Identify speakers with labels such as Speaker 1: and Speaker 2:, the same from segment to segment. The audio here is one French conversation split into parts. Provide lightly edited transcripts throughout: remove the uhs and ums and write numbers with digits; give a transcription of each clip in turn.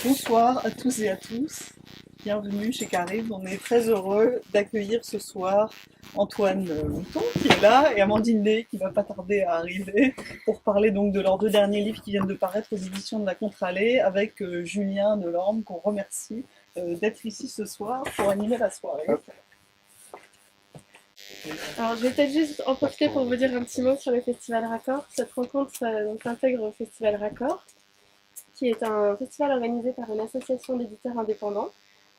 Speaker 1: Bonsoir à tous et à tous. Bienvenue chez Carib. On est très heureux d'accueillir ce soir Antoine Mouton qui est là et Amandine Lay qui va pas tarder à arriver pour parler donc de leurs deux derniers livres qui viennent de paraître aux éditions de la Contralée avec Julien Delorme qu'on remercie d'être ici ce soir pour animer la soirée.
Speaker 2: Alors, je vais peut-être juste en profiter pour vous dire un petit mot sur le Festival Raccord. Cette rencontre s'intègre au Festival Raccord, qui est un festival organisé par une association d'éditeurs indépendants,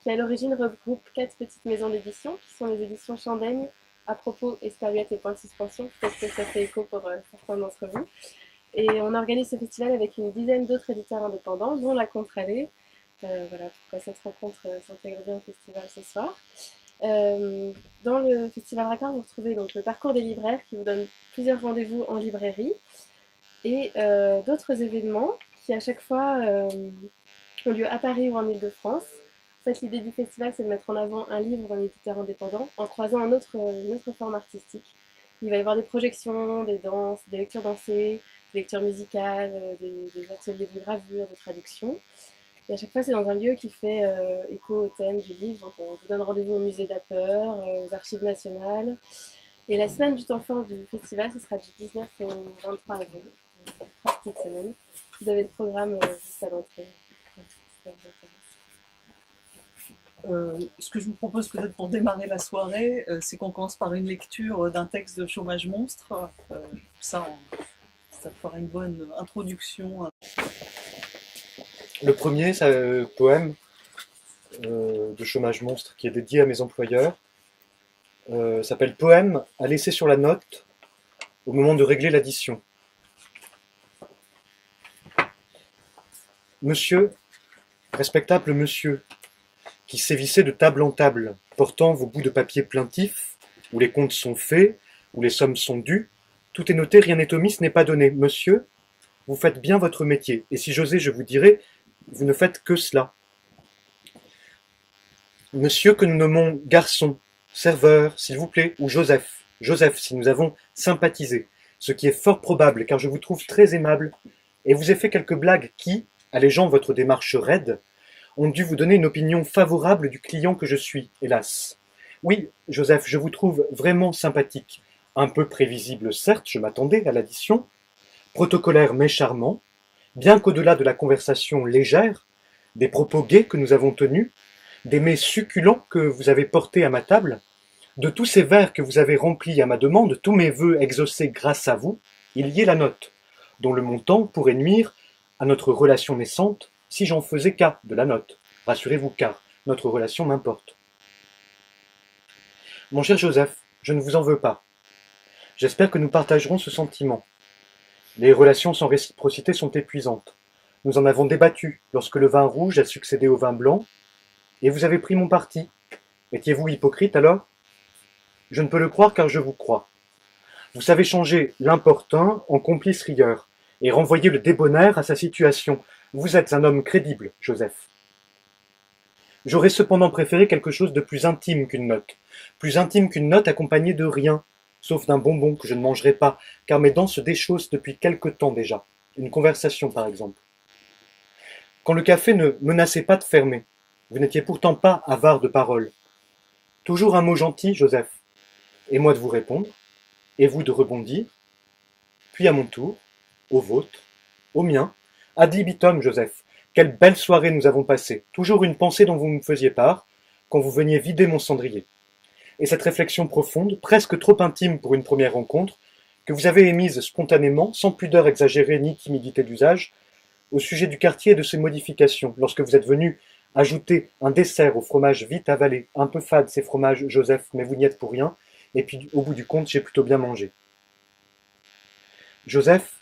Speaker 2: qui à l'origine regroupe 4 petites maisons d'édition, qui sont les éditions Chandaigne, À propos, Espaluette et Point de Suspension. Peut-être que ça fait écho pour certains d'entre vous. Et on organise ce festival avec une dizaine d'autres éditeurs indépendants, dont la Contralée. Voilà pourquoi cette rencontre s'intègre bien au festival ce soir. Dans le Festival Raccord, vous retrouvez donc le parcours des libraires qui vous donne plusieurs rendez-vous en librairie et d'autres événements qui à chaque fois ont lieu à Paris ou en Ile-de-France. En fait, l'idée du festival, c'est de mettre en avant un livre d'un éditeur indépendant en croisant une autre forme artistique. Il va y avoir des projections, des danses, des lectures dansées, des lectures musicales, des ateliers de gravure, de traduction. Et à chaque fois, c'est dans un lieu qui fait écho au thème du livre. Donc, on vous donne rendez-vous au musée d'Apeur, aux archives nationales. Et la semaine du temps fort du festival, ce sera du 19 au 23 avril. Cette semaine. Vous avez le programme juste à l'entrée.
Speaker 1: Ce que je vous propose peut-être pour démarrer la soirée, c'est qu'on commence par une lecture d'un texte de Chômage Monstre. Ça, ça fera une bonne introduction.
Speaker 3: Le premier, c'est un poème de Chômage Monstre qui est dédié à mes employeurs. S'appelle Poème à laisser sur la note au moment de régler l'addition. Monsieur, respectable monsieur, qui sévissez de table en table, portant vos bouts de papier plaintifs, où les comptes sont faits, où les sommes sont dues, tout est noté, rien n'est omis, ce n'est pas donné. Monsieur, vous faites bien votre métier, et si j'osais, je vous dirais, vous ne faites que cela. Monsieur que nous nommons garçon, serveur, s'il vous plaît, ou Joseph. Joseph, si nous avons sympathisé, ce qui est fort probable, car je vous trouve très aimable, et vous ai fait quelques blagues qui, allégeant votre démarche raide, ont dû vous donner une opinion favorable du client que je suis, hélas. Oui, Joseph, je vous trouve vraiment sympathique. Un peu prévisible, certes, je m'attendais à l'addition. Protocolaire mais charmant. Bien qu'au-delà de la conversation légère, des propos gais que nous avons tenus, des mets succulents que vous avez portés à ma table, de tous ces vers que vous avez remplis à ma demande, tous mes vœux exaucés grâce à vous, il y est la note, dont le montant pourrait nuire à notre relation naissante si j'en faisais cas de la note. Rassurez-vous, car notre relation m'importe. Mon cher Joseph, je ne vous en veux pas. J'espère que nous partagerons ce sentiment. Les relations sans réciprocité sont épuisantes. Nous en avons débattu lorsque le vin rouge a succédé au vin blanc, et vous avez pris mon parti. Étiez-vous hypocrite alors? Je ne peux le croire car je vous crois. Vous savez changer l'importun en complice rieur, et renvoyer le débonnaire à sa situation. Vous êtes un homme crédible, Joseph. J'aurais cependant préféré quelque chose de plus intime qu'une note accompagnée de rien, sauf d'un bonbon que je ne mangerai pas, car mes dents se déchaussent depuis quelque temps déjà. Une conversation, par exemple. Quand le café ne menaçait pas de fermer, vous n'étiez pourtant pas avare de paroles. Toujours un mot gentil, Joseph, et moi de vous répondre, et vous de rebondir, puis à mon tour, au vôtre, au mien, ad libitum, Joseph. Quelle belle soirée nous avons passée. Toujours une pensée dont vous me faisiez part, quand vous veniez vider mon cendrier. Et cette réflexion profonde, presque trop intime pour une première rencontre, que vous avez émise spontanément, sans pudeur exagérée ni timidité d'usage, au sujet du quartier et de ses modifications, lorsque vous êtes venu ajouter un dessert au fromage vite avalé, un peu fade ces fromages, Joseph, mais vous n'y êtes pour rien, et puis au bout du compte, j'ai plutôt bien mangé. Joseph,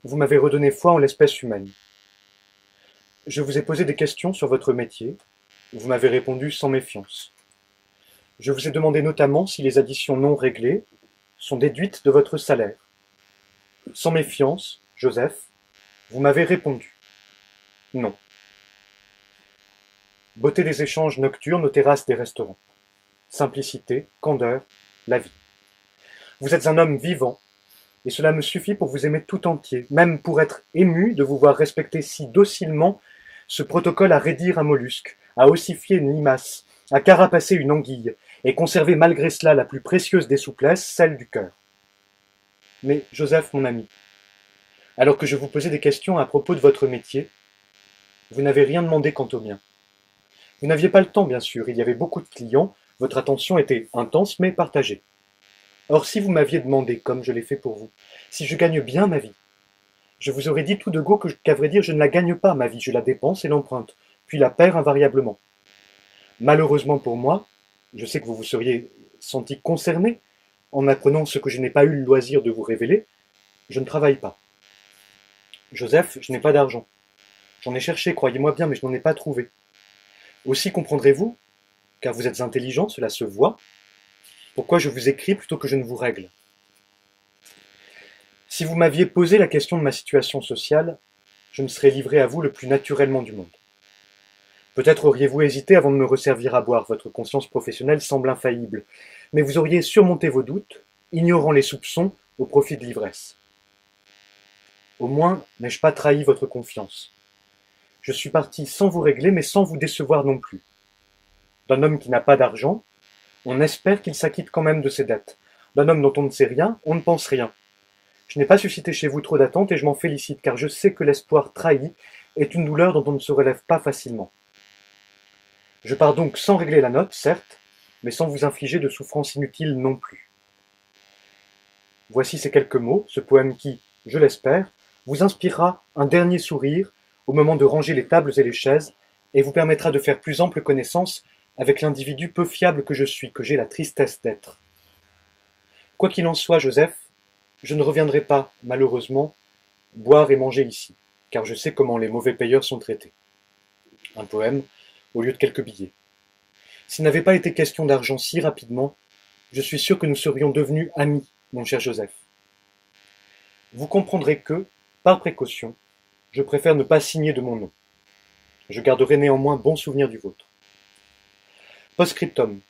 Speaker 3: vous m'avez redonné foi en l'espèce humaine. Je vous ai posé des questions sur votre métier, vous m'avez répondu sans méfiance. Je vous ai demandé notamment si les additions non réglées sont déduites de votre salaire. Sans méfiance, Joseph, vous m'avez répondu. Non. Beauté des échanges nocturnes aux terrasses des restaurants. Simplicité, candeur, la vie. Vous êtes un homme vivant, et cela me suffit pour vous aimer tout entier, même pour être ému de vous voir respecter si docilement ce protocole à raidir un mollusque, à ossifier une limace, à carapacer une anguille, et conserver malgré cela la plus précieuse des souplesses, celle du cœur. Mais, Joseph, mon ami, alors que je vous posais des questions à propos de votre métier, vous n'avez rien demandé quant au mien. Vous n'aviez pas le temps, bien sûr, il y avait beaucoup de clients, votre attention était intense mais partagée. Or, si vous m'aviez demandé, comme je l'ai fait pour vous, si je gagne bien ma vie, je vous aurais dit tout de go qu'à vrai dire, je ne la gagne pas, ma vie, je la dépense et l'emprunte, puis la perds invariablement. Malheureusement pour moi, je sais que vous vous seriez senti concerné en apprenant ce que je n'ai pas eu le loisir de vous révéler, je ne travaille pas. Joseph, je n'ai pas d'argent. J'en ai cherché, croyez-moi bien, mais je n'en ai pas trouvé. Aussi comprendrez-vous, car vous êtes intelligent, cela se voit, pourquoi je vous écris plutôt que je ne vous règle. Si vous m'aviez posé la question de ma situation sociale, je me serais livré à vous le plus naturellement du monde. Peut-être auriez-vous hésité avant de me resservir à boire, votre conscience professionnelle semble infaillible, mais vous auriez surmonté vos doutes, ignorant les soupçons au profit de l'ivresse. Au moins, n'ai-je pas trahi votre confiance. Je suis parti sans vous régler, mais sans vous décevoir non plus. D'un homme qui n'a pas d'argent, on espère qu'il s'acquitte quand même de ses dettes. D'un homme dont on ne sait rien, on ne pense rien. Je n'ai pas suscité chez vous trop d'attentes et je m'en félicite, car je sais que l'espoir trahi est une douleur dont on ne se relève pas facilement. Je pars donc sans régler la note, certes, mais sans vous infliger de souffrances inutiles non plus. Voici ces quelques mots, ce poème qui, je l'espère, vous inspirera un dernier sourire au moment de ranger les tables et les chaises, et vous permettra de faire plus ample connaissance avec l'individu peu fiable que je suis, que j'ai la tristesse d'être. Quoi qu'il en soit, Joseph, je ne reviendrai pas, malheureusement, boire et manger ici, car je sais comment les mauvais payeurs sont traités. Un poème, au lieu de quelques billets. S'il n'avait pas été question d'argent si rapidement, je suis sûr que nous serions devenus amis, mon cher Joseph. Vous comprendrez que, par précaution, je préfère ne pas signer de mon nom. Je garderai néanmoins bon souvenir du vôtre. Post-scriptum.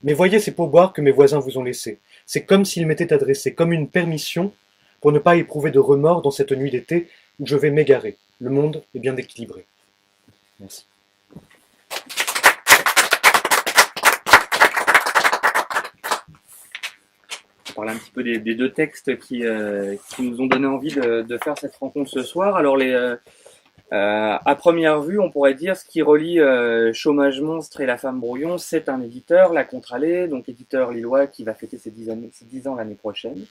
Speaker 3: Mais voyez ces pourboires que mes voisins vous ont laissés. C'est comme s'ils m'étaient adressés, comme une permission pour ne pas éprouver de remords dans cette nuit d'été où je vais m'égarer. Le monde est bien équilibré. Merci.
Speaker 4: On parle un petit peu des deux textes qui nous ont donné envie de faire cette rencontre ce soir. Alors, à première vue, on pourrait dire ce qui relie Chômage Monstre et La Femme Brouillon, c'est un éditeur, La Contre-Allée, donc éditeur lillois qui va fêter ses 10 ans l'année prochaine,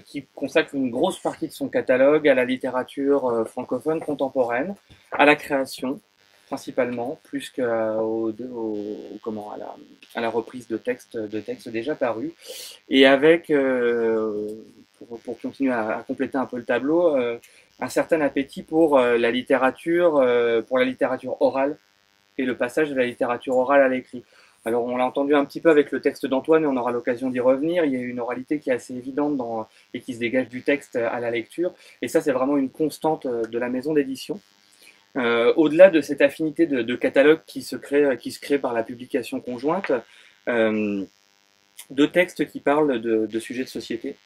Speaker 4: qui consacre une grosse partie de son catalogue à la littérature francophone contemporaine, à la création principalement, plus qu'à la reprise de textes déjà parus, et avec, pour continuer à compléter un peu le tableau, un certain appétit pour la littérature orale et le passage de la littérature orale à l'écrit. Alors on l'a entendu un petit peu avec le texte d'Antoine et on aura l'occasion d'y revenir. Il y a une oralité qui est assez évidente et qui se dégage du texte à la lecture. Et ça, c'est vraiment une constante de la maison d'édition. Au-delà de cette affinité de catalogue qui se crée par la publication conjointe, deux textes qui parlent de sujets de société,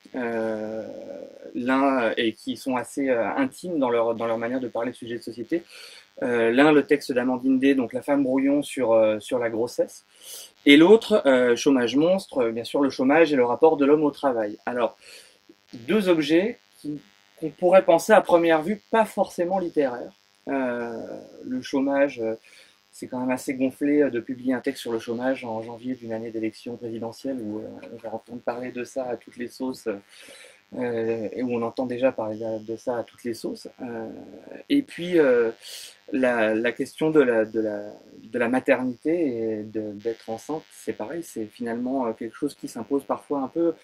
Speaker 4: l'un et qui sont assez intimes dans leur manière de parler de sujets de société. L'un, le texte d'Amandine Day, donc La Femme Brouillon sur la grossesse, et l'autre, Chômage Monstre, bien sûr le chômage et le rapport de l'homme au travail. Alors, deux objets qu'on pourrait penser à première vue pas forcément littéraires. Le chômage, c'est quand même assez gonflé de publier un texte sur le chômage en janvier d'une année d'élection présidentielle où on va entendre parler de ça à toutes les sauces et où on entend déjà parler de ça à toutes les sauces. Et puis la question de la maternité et d'être enceinte, c'est pareil, c'est finalement quelque chose qui s'impose parfois un peu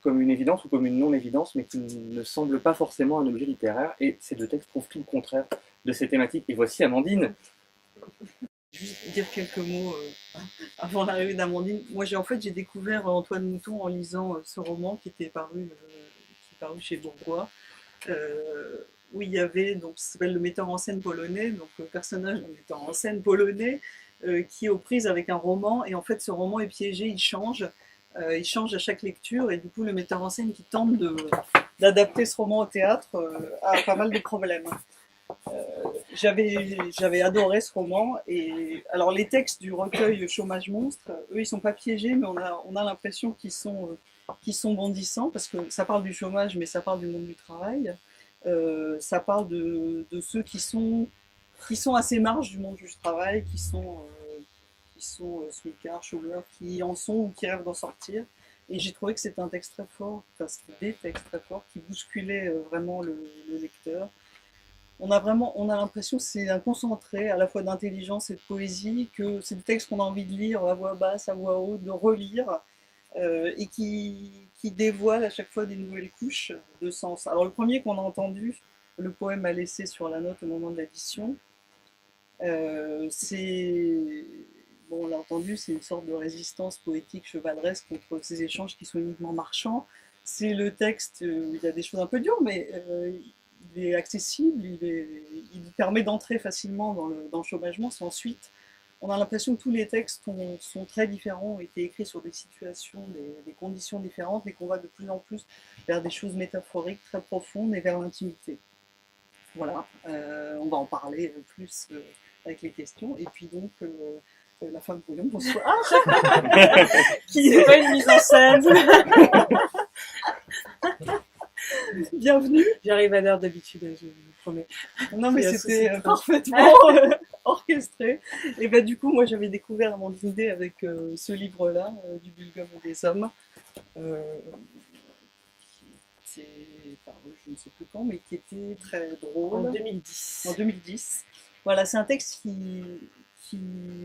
Speaker 4: comme une évidence ou comme une non-évidence, mais qui ne semble pas forcément un objet littéraire. Et ces deux textes prouvent tout le contraire de ces thématiques. Et voici Amandine.
Speaker 1: Juste dire quelques mots avant l'arrivée d'Amandine. Moi, j'ai découvert Antoine Mouton en lisant ce roman qui est paru chez Bourgois, où il y avait, donc, ça s'appelle Le metteur en scène polonais, donc le personnage d'un metteur en scène polonais qui est aux prises avec un roman, et en fait, ce roman est piégé, il change à chaque lecture, et du coup, le metteur en scène qui tente d'adapter ce roman au théâtre a pas mal de problèmes. j'avais adoré ce roman. Et alors les textes du recueil Chômage monstre, eux, ils sont pas piégés, mais on a l'impression qu'ils sont bondissants parce que ça parle du chômage, mais ça parle du monde du travail. Ça parle de ceux qui sont à ces marges du monde du travail, qui sont smicards, chômeurs, qui en sont ou qui rêvent d'en sortir. Et j'ai trouvé que c'était un texte très fort, enfin c'était des textes très forts qui bousculaient vraiment le lecteur. On a l'impression que c'est un concentré à la fois d'intelligence et de poésie, que c'est des textes qu'on a envie de lire à voix basse, à voix haute, de relire, et qui dévoilent à chaque fois des nouvelles couches de sens. Alors le premier qu'on a entendu, le poème a laissé sur la note au moment de l'addition, c'est... Bon, on l'a entendu, c'est une sorte de résistance poétique chevaleresque contre ces échanges qui sont uniquement marchands. C'est le texte, il y a des choses un peu dures, mais il est accessible, il permet d'entrer facilement dans le chômage monstre. Ensuite, on a l'impression que tous les textes sont très différents, ont été écrits sur des situations, des conditions différentes, mais qu'on va de plus en plus vers des choses métaphoriques très profondes et vers l'intimité. Voilà, on va en parler plus avec les questions. Et puis donc, la femme brouillon, bonsoir, qui
Speaker 2: C'est pas une mise en scène.
Speaker 1: bienvenue.
Speaker 5: J'arrive à l'heure d'habitude, je vous promets.
Speaker 1: Non mais
Speaker 5: C'est
Speaker 1: c'était
Speaker 5: associé.
Speaker 1: parfaitement orchestré. Et bah du coup, moi j'avais découvert Amandine Day avec ce livre-là, du Bulgum et des hommes. C'est paru, je ne sais plus quand, mais qui était très drôle.
Speaker 5: En 2010.
Speaker 1: En 2010. Voilà, c'est un texte qui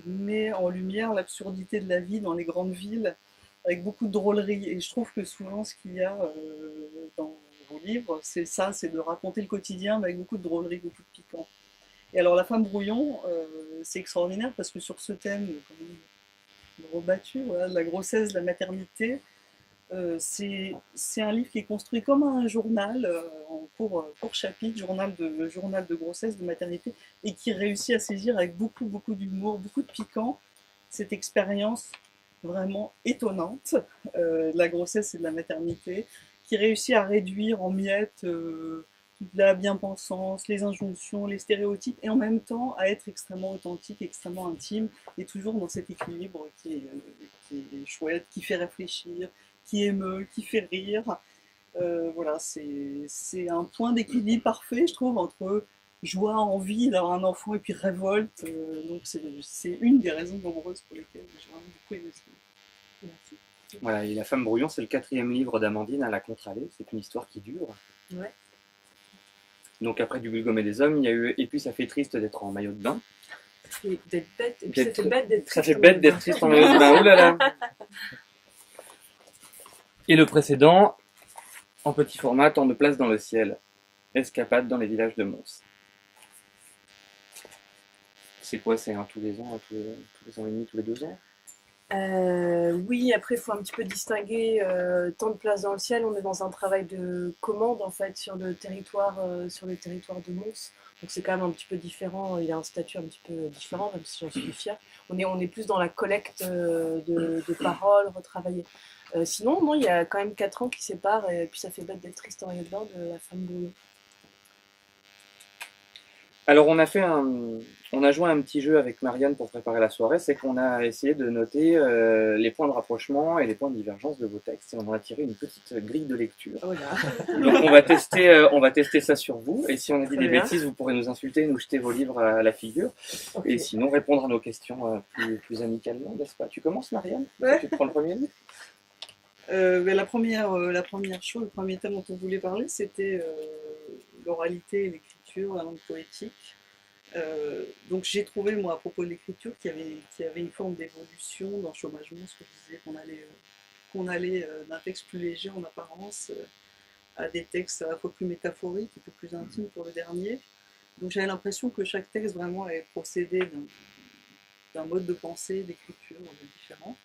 Speaker 1: met en lumière l'absurdité de la vie dans les grandes villes, avec beaucoup de drôlerie. Et je trouve que souvent, ce qu'il y a dans vos livres, c'est ça, c'est de raconter le quotidien, mais avec beaucoup de drôlerie, beaucoup de piquant. Et alors, La femme brouillon, c'est extraordinaire, parce que sur ce thème, quand même, rebattu, voilà, de la grossesse, de la maternité, c'est un livre qui est construit comme un journal, en court chapitre, journal de grossesse, de maternité, et qui réussit à saisir avec beaucoup, beaucoup d'humour, beaucoup de piquant, cette expérience vraiment étonnante de la grossesse et de la maternité, qui réussit à réduire en miettes toute la bien-pensance, les injonctions, les stéréotypes, et en même temps à être extrêmement authentique, extrêmement intime, et toujours dans cet équilibre qui est chouette, qui fait réfléchir, qui émeut, qui fait rire. Voilà, c'est un point d'équilibre parfait, je trouve, entre joie, envie d'avoir un enfant et puis révolte. Donc c'est une des raisons nombreuses pour lesquelles j'ai vraiment beaucoup aimé ce livre. Merci.
Speaker 4: Voilà, et La femme brouillon, c'est le 4e livre d'Amandine à la Contre-Allée. C'est une histoire qui dure.
Speaker 5: Ouais.
Speaker 4: Donc après du Bulgum et des hommes, il y a eu Et puis ça fait triste d'être en maillot de bain.
Speaker 5: Et d'être bête, et puis ça fait bête d'être
Speaker 4: Ça
Speaker 5: triste.
Speaker 4: fait bête d'être triste en maillot de bain. Oh là là. Et le précédent, en petit format, Tant de place dans le ciel. Escapade dans les villages de Mons. C'est quoi? C'est un tous les ans, tous les ans et demi, tous les 2 ans?
Speaker 5: Oui, après il faut un petit peu distinguer tant de place dans le ciel. On est dans un travail de commande en fait sur le territoire de Mons. Donc c'est quand même un petit peu différent. Il y a un statut un petit peu différent, même si j'en suis fière. On est plus dans la collecte de paroles retravaillées. Sinon, non, il y a quand même 4 ans qui séparent et puis ça fait bête d'être triste en maillot de bain de La femme brouillon.
Speaker 4: Alors on a joué un petit jeu avec Marianne pour préparer la soirée, c'est qu'on a essayé de noter les points de rapprochement et les points de divergence de vos textes et on en a tiré une petite grille de lecture.
Speaker 5: Oh là.
Speaker 4: Donc on va tester ça sur vous et si on a dit
Speaker 5: Très
Speaker 4: des
Speaker 5: bien.
Speaker 4: bêtises, vous pourrez nous insulter, nous jeter vos livres à la figure
Speaker 5: Ok.
Speaker 4: et sinon répondre à nos questions plus amicalement, n'est-ce pas? Tu commences Marianne?
Speaker 1: Ouais.
Speaker 4: Tu te prends le premier livre?
Speaker 1: Mais la première chose, le premier thème dont on voulait parler, c'était l'oralité et l'écriture, la langue poétique. Donc j'ai trouvé, moi, à propos de l'écriture, qu'il y avait une forme d'évolution dans Chômage monstre, que je disais qu'on allait d'un texte plus léger en apparence à des textes à la fois plus métaphoriques et plus intimes pour le dernier. Donc j'avais l'impression que chaque texte vraiment avait procédé d'un mode de pensée, d'écriture différent.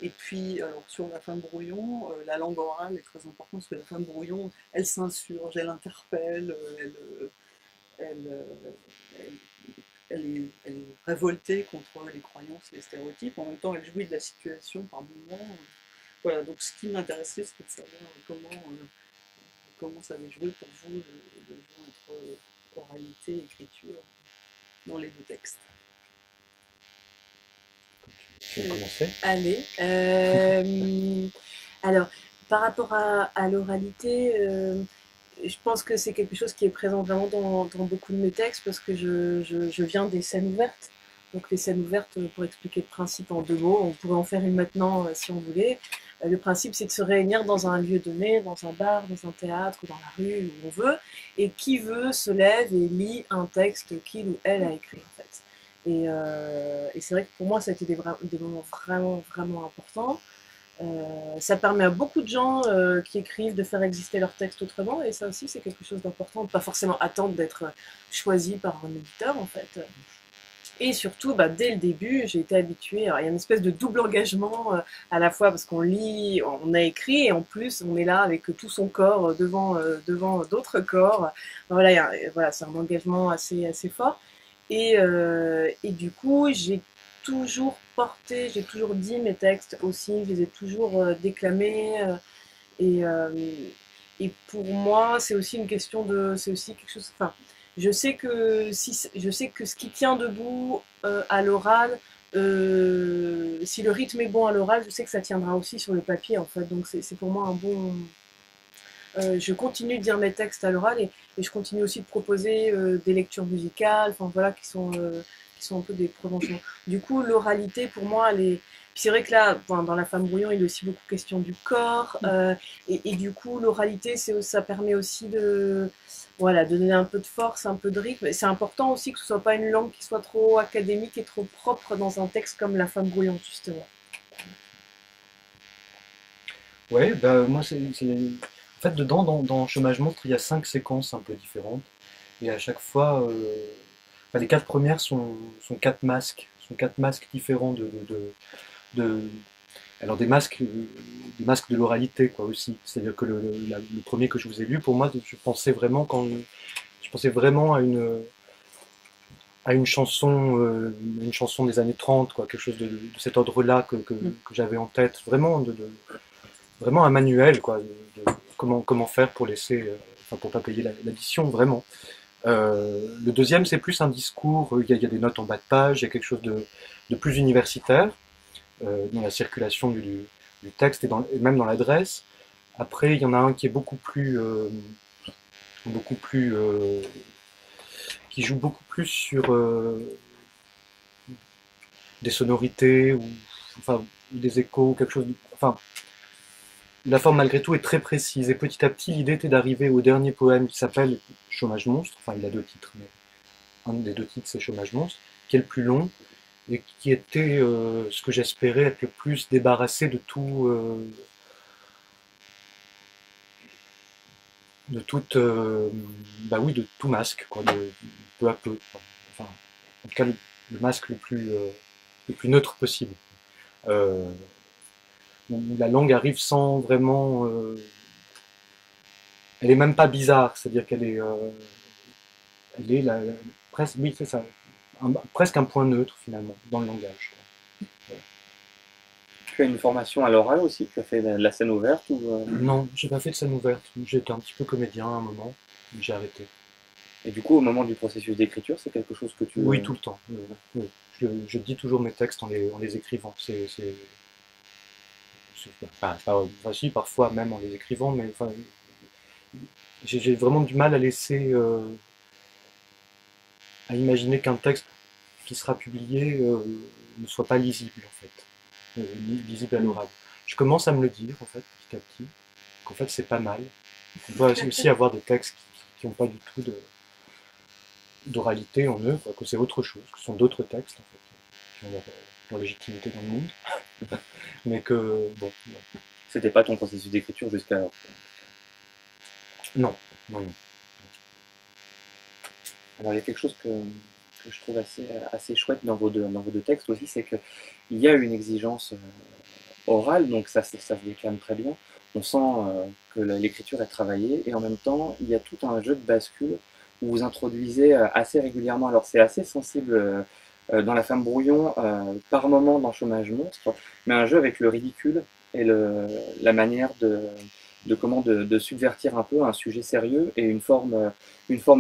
Speaker 1: Et puis, alors, sur La femme brouillon, la langue orale est très importante parce que La femme brouillon, elle s'insurge, elle interpelle, elle est révoltée contre les croyances et les stéréotypes. En même temps, elle jouit de la situation par moments. Voilà, donc ce qui m'intéressait, c'était de savoir comment ça avait joué pour vous de être
Speaker 5: oralité, écriture dans les deux textes.
Speaker 3: Tu veux commencer?
Speaker 5: Allez. Alors, par rapport à l'oralité, je pense que c'est quelque chose qui est présent vraiment dans beaucoup de mes textes parce que je viens des scènes ouvertes. Donc les scènes ouvertes, pour expliquer le principe en 2 mots, on pourrait en faire une maintenant si on voulait. Le principe, c'est de se réunir dans un lieu donné, dans un bar, dans un théâtre, ou dans la rue, où on veut, et qui veut se lève et lit un texte qu'il ou elle a écrit en fait. Et c'est vrai que pour moi, ça a été des moments vraiment, vraiment importants. Ça permet à beaucoup de gens qui écrivent de faire exister leur texte autrement, et ça aussi, c'est quelque chose d'important, de pas forcément attendre d'être choisi par un éditeur en fait. Et surtout, dès le début, j'ai été habituée. Alors, il y a une espèce de double engagement à la fois parce qu'on lit, on a écrit, et en plus, on est là avec tout son corps devant d'autres corps. Voilà, voilà, c'est un engagement assez fort. Et du coup, j'ai toujours dit mes textes aussi, je les ai toujours déclamés. Et, euh, et pour moi, c'est aussi une question c'est aussi quelque chose. Enfin, je sais que ce qui tient debout à l'oral, si le rythme est bon à l'oral, je sais que ça tiendra aussi sur le papier en fait. Donc c'est pour moi un bon. Je continue de dire mes textes à l'oral et je continue aussi de proposer des lectures musicales, enfin voilà, qui sont un peu des prolongements. Du coup, l'oralité pour moi, elle est. Puis c'est vrai que là, dans La Femme Brouillon, il est aussi beaucoup question du corps, et du coup, l'oralité, ça permet aussi voilà, de donner un peu de force, un peu de rythme. Et c'est important aussi que ce soit pas une langue qui soit trop académique et trop propre dans un texte comme La Femme Brouillon, justement.
Speaker 3: Ouais, moi, en fait, dedans, dans Chômage Monstre, il y a 5 séquences un peu différentes. Et à chaque fois, les 4 premières sont 4 masques. Sont 4 masques différents de- alors des masques de l'oralité, quoi, aussi. C'est-à-dire que le premier que je vous ai lu, pour moi, je pensais vraiment à une chanson des années 30, quoi, quelque chose de cet ordre-là que j'avais en tête. Vraiment un manuel, quoi, comment faire pour pour pas payer l'addition, vraiment. Le deuxième, c'est plus un discours, il y a des notes en bas de page, il y a quelque chose de plus universitaire dans la circulation du texte et même dans l'adresse. Après, il y en a un qui est qui joue beaucoup plus sur des sonorités ou des échos, quelque chose. Enfin, la forme malgré tout est très précise et petit à petit, l'idée était d'arriver au dernier poème qui s'appelle Chômage Monstre. Enfin, il a 2 titres, mais un des 2 titres c'est Chômage Monstre, qui est le plus long et qui était ce que j'espérais être le plus débarrassé de tout. De toute, oui, de tout masque, quoi, peu à peu. Enfin, en tout cas, le masque le plus neutre possible. Où la langue arrive sans vraiment. Elle est même pas bizarre, c'est-à-dire elle est presque, oui, c'est ça, presque un point neutre finalement dans le langage. Quoi.
Speaker 4: Tu as une formation à l'oral aussi? Tu as fait la scène ouverte ou
Speaker 3: Non, j'ai pas fait de scène ouverte. J'étais un petit peu comédien à un moment, mais j'ai arrêté.
Speaker 4: Et du coup, au moment du processus d'écriture, c'est quelque chose que tu...
Speaker 3: Oui, tout le temps. Oui. Je dis toujours mes textes en les écrivant. Si, parfois même en les écrivant, mais enfin, j'ai vraiment du mal à laisser, à imaginer qu'un texte qui sera publié ne soit pas lisible en fait, lisible à l'oral. Je commence à me le dire en fait petit à petit, qu'en fait c'est pas mal. On doit aussi avoir des textes qui n'ont pas du tout d'oralité en eux, quoi, que c'est autre chose, que ce sont d'autres textes en fait, qui ont leur légitimité dans le monde, mais que bon.
Speaker 4: C'était pas ton processus d'écriture jusqu'alors?
Speaker 3: Non.
Speaker 4: Alors il y a quelque chose que je trouve assez chouette dans vos deux textes aussi, c'est qu'il y a une exigence orale, donc ça se déclame très bien. On sent que l'écriture est travaillée, et en même temps, il y a tout un jeu de bascule où vous introduisez assez régulièrement, alors c'est assez sensible dans La Femme Brouillon, par moment dans Chômage Monstre, mais un jeu avec le ridicule et la manière de subvertir un peu un sujet sérieux et une forme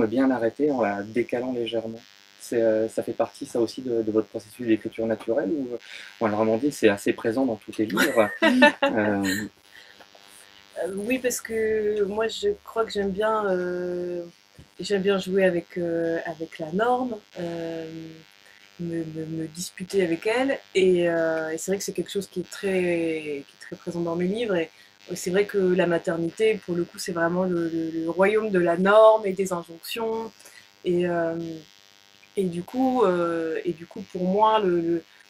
Speaker 4: bien arrêtée en la décalant légèrement. Ça fait partie, ça aussi, de votre processus d'écriture naturelle ou alors, Amandine, c'est assez présent dans tous tes livres.
Speaker 5: Oui, parce que moi, je crois que j'aime bien jouer avec la norme, me disputer avec elle. Et c'est vrai que c'est quelque chose qui est très présent dans mes livres. Et c'est vrai que la maternité, pour le coup, c'est vraiment le royaume de la norme et des injonctions. Et, euh, et du coup, pour moi,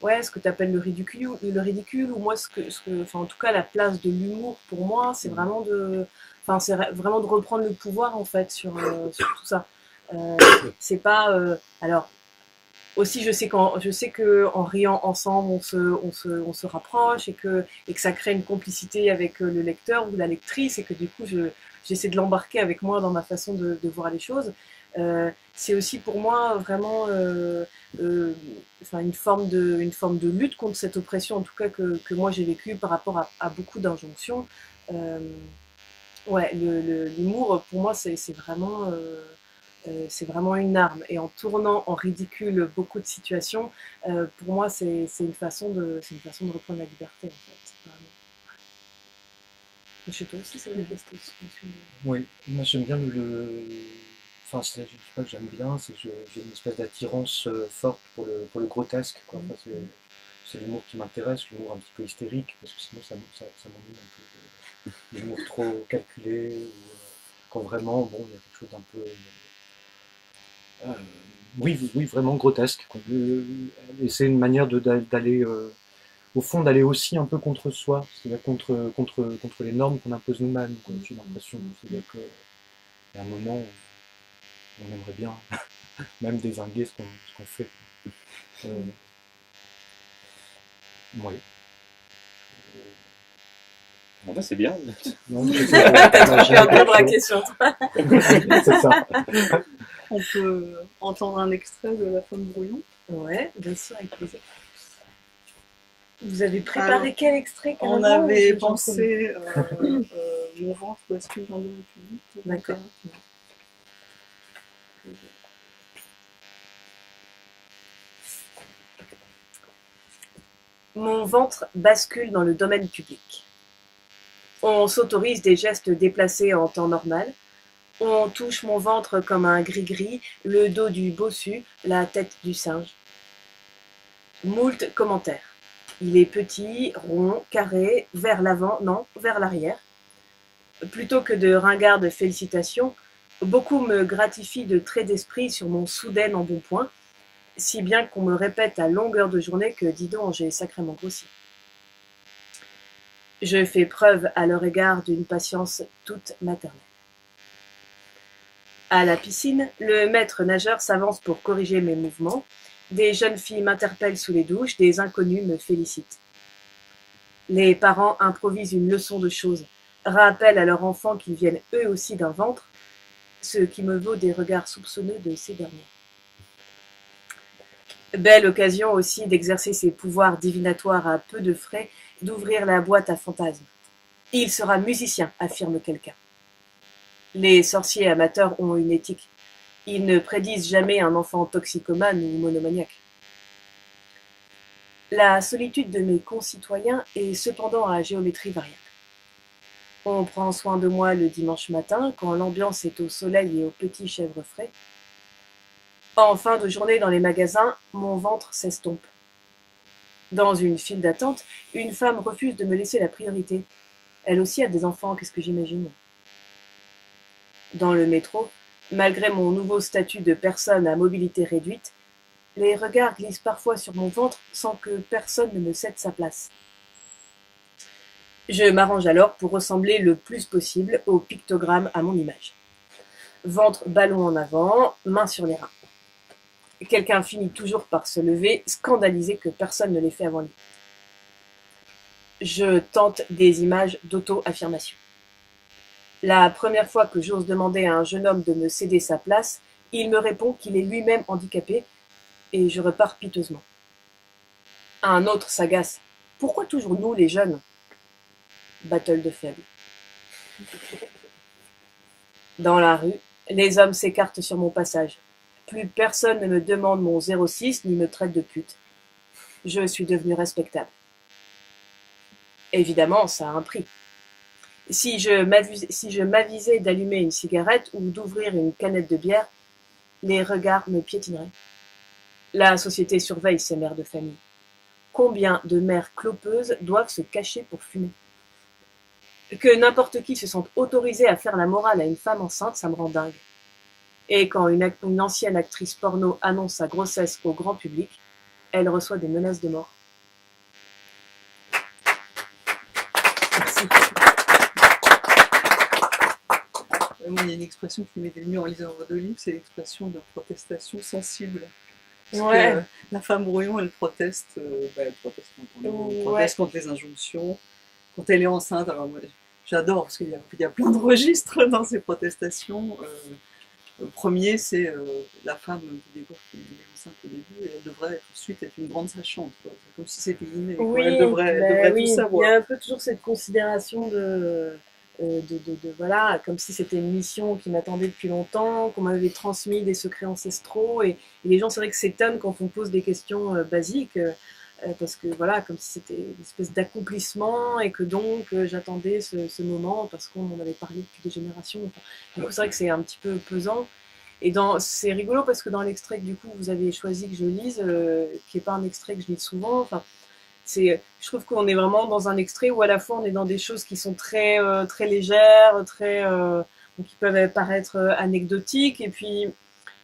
Speaker 5: ouais, ce que tu appelles le ridicule, ou moi, enfin, en tout cas, la place de l'humour, pour moi, c'est vraiment enfin, vraiment de reprendre le pouvoir, en fait, sur tout ça. C'est pas, alors, aussi, je sais que en riant ensemble, on se rapproche et que ça crée une complicité avec le lecteur ou la lectrice et que du coup, j'essaie de l'embarquer avec moi dans ma façon de voir les choses. C'est aussi pour moi vraiment enfin, une forme de lutte contre cette oppression, en tout cas que moi j'ai vécue par rapport à beaucoup d'injonctions. Euh, ouais, l'humour, pour moi, c'est vraiment une arme. Et en tournant en ridicule beaucoup de situations, pour moi, c'est une façon de reprendre la liberté, en fait. Vraiment. Chez toi aussi, c'est vrai que c'était
Speaker 3: Oui, moi j'aime bien enfin, je dis pas que j'aime bien, c'est que j'ai une espèce d'attirance forte pour le grotesque, quoi. Enfin, c'est l'humour qui m'intéresse, l'humour un petit peu hystérique, parce que sinon ça m'ennuie un peu. L'humour trop calculé, ou, quand vraiment, bon, il y a quelque chose d'un peu. Oui, vraiment grotesque, quoi. Et c'est une manière d'aller, au fond, d'aller aussi un peu contre soi, c'est-à-dire contre les normes qu'on impose nous-mêmes, quoi. J'ai l'impression, c'est-à-dire qu'il y a un moment où on aimerait bien même dézinguer ce qu'on fait. Oui.
Speaker 4: Bon, bah, c'est bien.
Speaker 3: Non,
Speaker 5: T'as trouvé un peu braqué sur toi.
Speaker 3: c'est ça.
Speaker 1: On peut entendre un extrait de La Femme Brouillon.
Speaker 5: Ouais, bien sûr, avec plaisir. Vous avez préparé
Speaker 1: Alors,
Speaker 5: quel extrait
Speaker 1: On
Speaker 5: carrément,
Speaker 1: avait
Speaker 5: ou
Speaker 1: pensé Mon ventre bascule dans le public.
Speaker 5: D'accord. Mon ventre bascule dans le domaine public. On s'autorise des gestes déplacés en temps normal. On touche mon ventre comme un gris-gris, le dos du bossu, la tête du singe. Moult commentaires. Il est petit, rond, carré, vers l'avant, non, vers l'arrière. Plutôt que de ringardes félicitations, beaucoup me gratifient de traits d'esprit sur mon soudain embonpoint, si bien qu'on me répète à longueur de journée que, dis donc, j'ai sacrément grossi. Je fais preuve à leur égard d'une patience toute maternelle. À la piscine, le maître nageur s'avance pour corriger mes mouvements. Des jeunes filles m'interpellent sous les douches, des inconnus me félicitent. Les parents improvisent une leçon de choses, rappellent à leurs enfants qu'ils viennent eux aussi d'un ventre, ce qui me vaut des regards soupçonneux de ces derniers. Belle occasion aussi d'exercer ses pouvoirs divinatoires à peu de frais, d'ouvrir la boîte à fantasmes. Il sera musicien, affirme quelqu'un. Les sorciers amateurs ont une éthique. Ils ne prédisent jamais un enfant toxicomane ou monomaniaque. La solitude de mes concitoyens est cependant à géométrie variable. On prend soin de moi le dimanche matin, quand l'ambiance est au soleil et aux petits chèvres frais. En fin de journée dans les magasins, mon ventre s'estompe. Dans une file d'attente, une femme refuse de me laisser la priorité. Elle aussi a des enfants, qu'est-ce que j'imagine ? Dans le métro, malgré mon nouveau statut de personne à mobilité réduite, les regards glissent parfois sur mon ventre sans que personne ne me cède sa place. Je m'arrange alors pour ressembler le plus possible au pictogramme à mon image. Ventre ballon en avant, main sur les reins. Quelqu'un finit toujours par se lever, scandalisé que personne ne l'ait fait avant lui. Je tente des images d'auto-affirmation. La première fois que j'ose demander à un jeune homme de me céder sa place, il me répond qu'il est lui-même handicapé, et je repars piteusement. Un autre s'agace. Pourquoi toujours nous, les jeunes ? Battle de faibles. Dans la rue, les hommes s'écartent sur mon passage. Plus personne ne me demande mon 06 ni me traite de pute. Je suis devenue respectable. Évidemment, ça a un prix. Si je m'avisais d'allumer une cigarette ou d'ouvrir une canette de bière, les regards me piétineraient. La société surveille ces mères de famille. Combien de mères clopeuses doivent se cacher pour fumer? Que n'importe qui se sente autorisé à faire la morale à une femme enceinte, ça me rend dingue. Et quand une ancienne actrice porno annonce sa grossesse au grand public, elle reçoit des menaces de mort. Merci.
Speaker 1: Moi, il y a une expression qui m'est venue en lisant votre livre, c'est l'expression de protestation sensible. Parce que la femme brouillon, elle proteste, elle proteste contre les injonctions, quand elle est enceinte. Alors moi, j'adore, parce qu'il y a plein de registres dans ces protestations. Le premier, c'est la femme qui découvre qu'elle est enceinte au début, et elle devrait tout de suite être une grande sachante, quoi. C'est comme si c'était inné, quoi. Elle devrait tout savoir.
Speaker 5: Il y a un peu toujours cette considération voilà, comme si c'était une mission qui m'attendait depuis longtemps, qu'on m'avait transmis des secrets ancestraux, et les gens, c'est vrai que s'étonnent quand on pose des questions basiques, parce que voilà, comme si c'était une espèce d'accomplissement, et que donc j'attendais ce moment parce qu'on m'en avait parlé depuis des générations. Enfin, du coup, c'est vrai que c'est un petit peu pesant. Et c'est rigolo parce que dans l'extrait que du coup vous avez choisi que je lise, qui n'est pas un extrait que je lis souvent, enfin, je trouve qu'on est vraiment dans un extrait où à la fois on est dans des choses qui sont très, très légères, qui peuvent paraître anecdotiques, et puis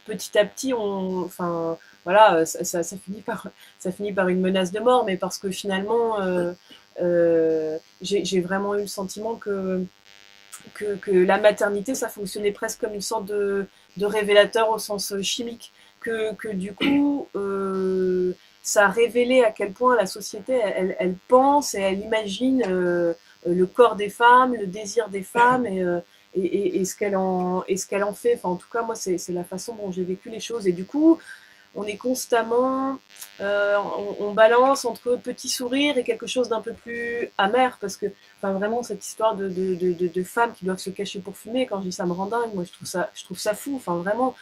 Speaker 5: petit à petit, voilà, ça finit par une menace de mort, mais parce que finalement, j'ai vraiment eu le sentiment que la maternité, ça fonctionnait presque comme une sorte de révélateur au sens chimique, que du coup, ça a révélé à quel point la société, elle pense et elle imagine le corps des femmes, le désir des femmes, et ce qu'elle en fait. Enfin, en tout cas, moi, c'est la façon dont j'ai vécu les choses. Et du coup, on est constamment, on balance entre petit sourire et quelque chose d'un peu plus amer, parce que, enfin, vraiment, cette histoire de femmes qui doivent se cacher pour fumer, quand je dis ça me rend dingue, moi, je trouve ça fou. Enfin, vraiment,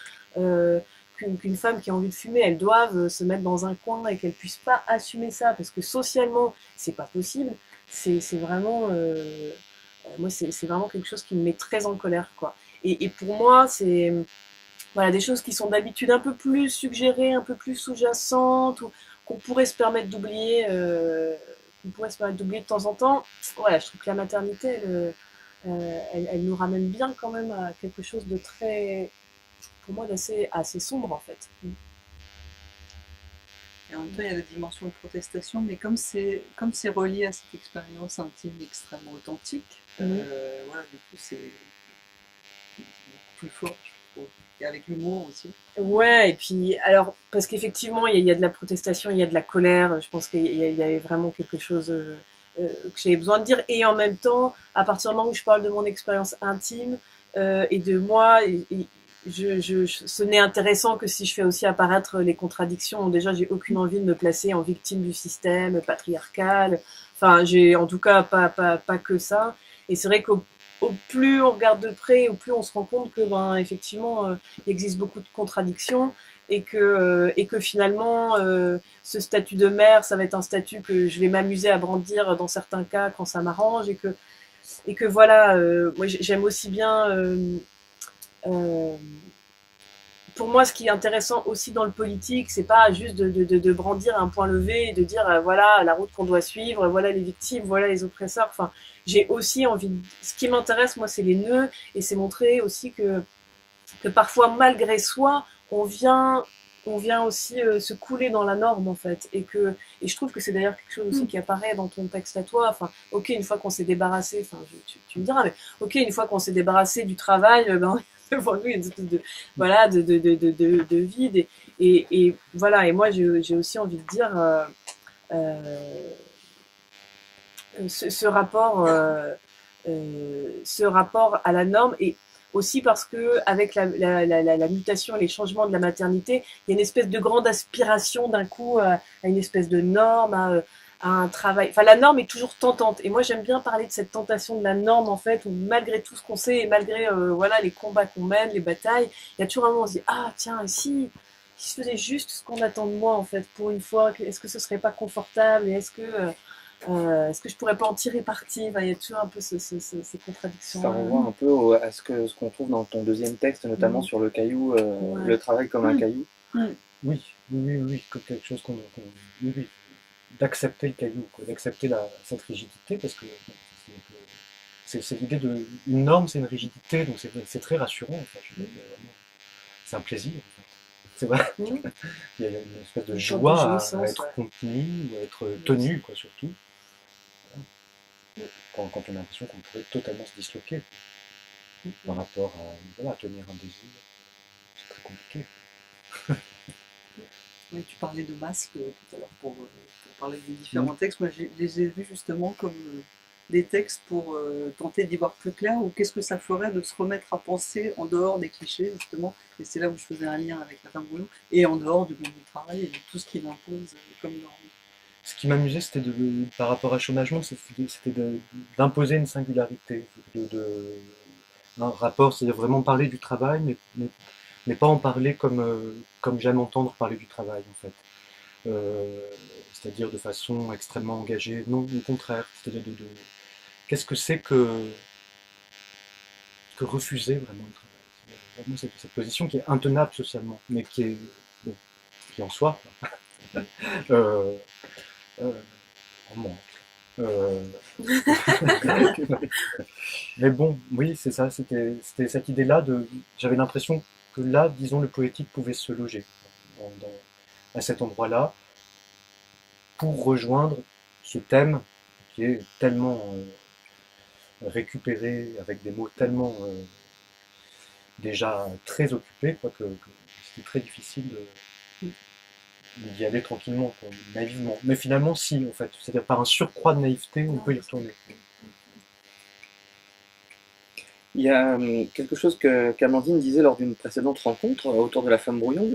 Speaker 5: qu'une femme qui a envie de fumer, elle doive se mettre dans un coin et qu'elle puisse pas assumer ça, parce que socialement, c'est pas possible. C'est vraiment, moi, c'est vraiment quelque chose qui me met très en colère, quoi. Et pour moi, c'est voilà, des choses qui sont d'habitude un peu plus suggérées, un peu plus sous-jacentes, ou qu'on pourrait se permettre d'oublier, de temps en temps. Voilà, je trouve que la maternité, elle nous ramène bien quand même à quelque chose de très, pour moi, assez sombre, en fait.
Speaker 1: Et en même temps, il y a la dimension de protestation, mais comme c'est relié à cette expérience intime extrêmement authentique, voilà, du coup, c'est beaucoup plus fort, je trouve. Et avec l'humour aussi.
Speaker 5: Ouais, et puis, alors, parce qu'effectivement, il y a de la protestation, il y a de la colère, je pense qu'il y avait vraiment quelque chose que j'avais besoin de dire, et en même temps, à partir du moment où je parle de mon expérience intime, et de moi, ce n'est intéressant que si je fais aussi apparaître les contradictions. Déjà, j'ai aucune envie de me placer en victime du système patriarcal, enfin, j'ai en tout cas pas que ça, et c'est vrai qu'au plus on regarde de près, au plus on se rend compte que, effectivement, il existe beaucoup de contradictions, et que finalement, ce statut de mère, ça va être un statut que je vais m'amuser à brandir dans certains cas quand ça m'arrange, et que voilà, moi j'aime aussi bien. Pour moi, ce qui est intéressant aussi dans le politique, c'est pas juste de brandir un point levé et de dire voilà la route qu'on doit suivre, voilà les victimes, voilà les oppresseurs. Enfin, j'ai aussi envie. Ce qui m'intéresse, moi, c'est les nœuds, et c'est montrer aussi que parfois, malgré soi, on vient aussi se couler dans la norme, en fait, et je trouve que c'est d'ailleurs quelque chose aussi qui apparaît dans ton texte à toi. Enfin, ok, une fois qu'on s'est débarrassé, enfin, tu me diras, mais ok, une fois qu'on s'est débarrassé du travail, devant nous, il y a une espèce de vide, et voilà. Et moi, j'ai aussi envie de dire ce rapport à la norme, et aussi parce que avec la mutation et les changements de la maternité, il y a une espèce de grande aspiration d'un coup à une espèce de norme, à un travail. Enfin, la norme est toujours tentante. Et moi, j'aime bien parler de cette tentation de la norme, en fait, où malgré tout ce qu'on sait et malgré voilà, les combats qu'on mène, les batailles, il y a toujours un moment où on se dit ah, tiens, si je faisais juste ce qu'on attend de moi, en fait, pour une fois, est-ce que ce serait pas confortable et est-ce que je pourrais pas en tirer parti? Enfin, il y a toujours un peu ces contradictions.
Speaker 4: Ça renvoie un peu à ce qu'on trouve dans ton deuxième texte, notamment sur le caillou,
Speaker 5: Ouais.
Speaker 4: le travail comme un caillou.
Speaker 3: Oui, comme quelque chose oui, oui, d'accepter le caillou, quoi, d'accepter cette rigidité, parce que bon, c'est l'idée de une norme, c'est une rigidité, donc c'est très rassurant. Enfin, je veux dire, c'est un plaisir. En fait. C'est vrai. Il y a une espèce de
Speaker 5: Une sorte
Speaker 3: joie
Speaker 5: de
Speaker 3: à
Speaker 5: jouissance,
Speaker 3: être
Speaker 5: ouais.
Speaker 3: contenu, à être tenu, quoi, surtout. Quand on a l'impression qu'on pourrait totalement se disloquer par rapport à voilà, tenir un désir, c'est très compliqué.
Speaker 1: Oui, tu parlais de masques tout à l'heure pour parler des différents textes. Moi, je les ai vus justement comme des textes pour tenter d'y voir plus clair, ou qu'est-ce que ça ferait de se remettre à penser en dehors des clichés, justement. Et c'est là où je faisais un lien avec la femme Brouillon, et en dehors du monde du travail et de tout ce qu'il impose comme norme.
Speaker 3: Ce qui m'amusait, c'était par rapport à Chômagement, c'était d'imposer une singularité, un rapport, c'est-à-dire vraiment parler du travail, mais pas en parler comme j'aime entendre parler du travail, en fait. C'est-à-dire de façon extrêmement engagée. Non, au contraire. C'est-à-dire qu'est-ce que c'est que refuser vraiment le travail. C'est vraiment cette position qui est intenable socialement, mais bon, qui en soi euh, en manque. Euh, Mais bon, oui, c'est ça, c'était cette idée-là j'avais l'impression que là, disons, le poétique pouvait se loger à cet endroit-là pour rejoindre ce thème qui est tellement récupéré avec des mots tellement déjà très occupés, quoi, que c'était très difficile d'y aller tranquillement, quoi, naïvement. Mais finalement, si, en fait, c'est-à-dire par un surcroît de naïveté, on peut y retourner.
Speaker 4: Il y a quelque chose qu'Amandine disait lors d'une précédente rencontre autour de la femme brouillon.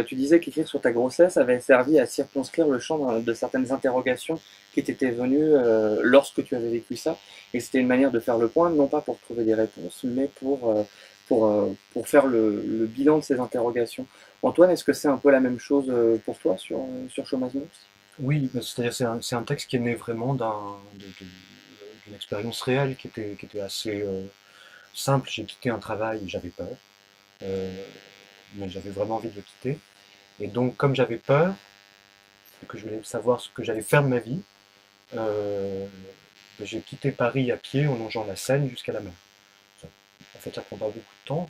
Speaker 4: Tu disais qu'écrire sur ta grossesse avait servi à circonscrire le champ de certaines interrogations qui t'étaient venues lorsque tu avais vécu ça. Et c'était une manière de faire le point, non pas pour trouver des réponses, mais pour faire le bilan de ces interrogations. Antoine, est-ce que c'est un peu la même chose pour toi sur Chômage?
Speaker 3: Oui, c'est-à-dire c'est un texte qui est né vraiment d'une expérience réelle qui était assez simple. J'ai quitté un travail et j'avais peur, euh, mais j'avais vraiment envie de le quitter. Et donc, comme j'avais peur, et que je voulais savoir ce que j'allais faire de ma vie, euh, j'ai quitté Paris à pied en longeant la Seine jusqu'à la mer. En fait, ça prend pas beaucoup de temps.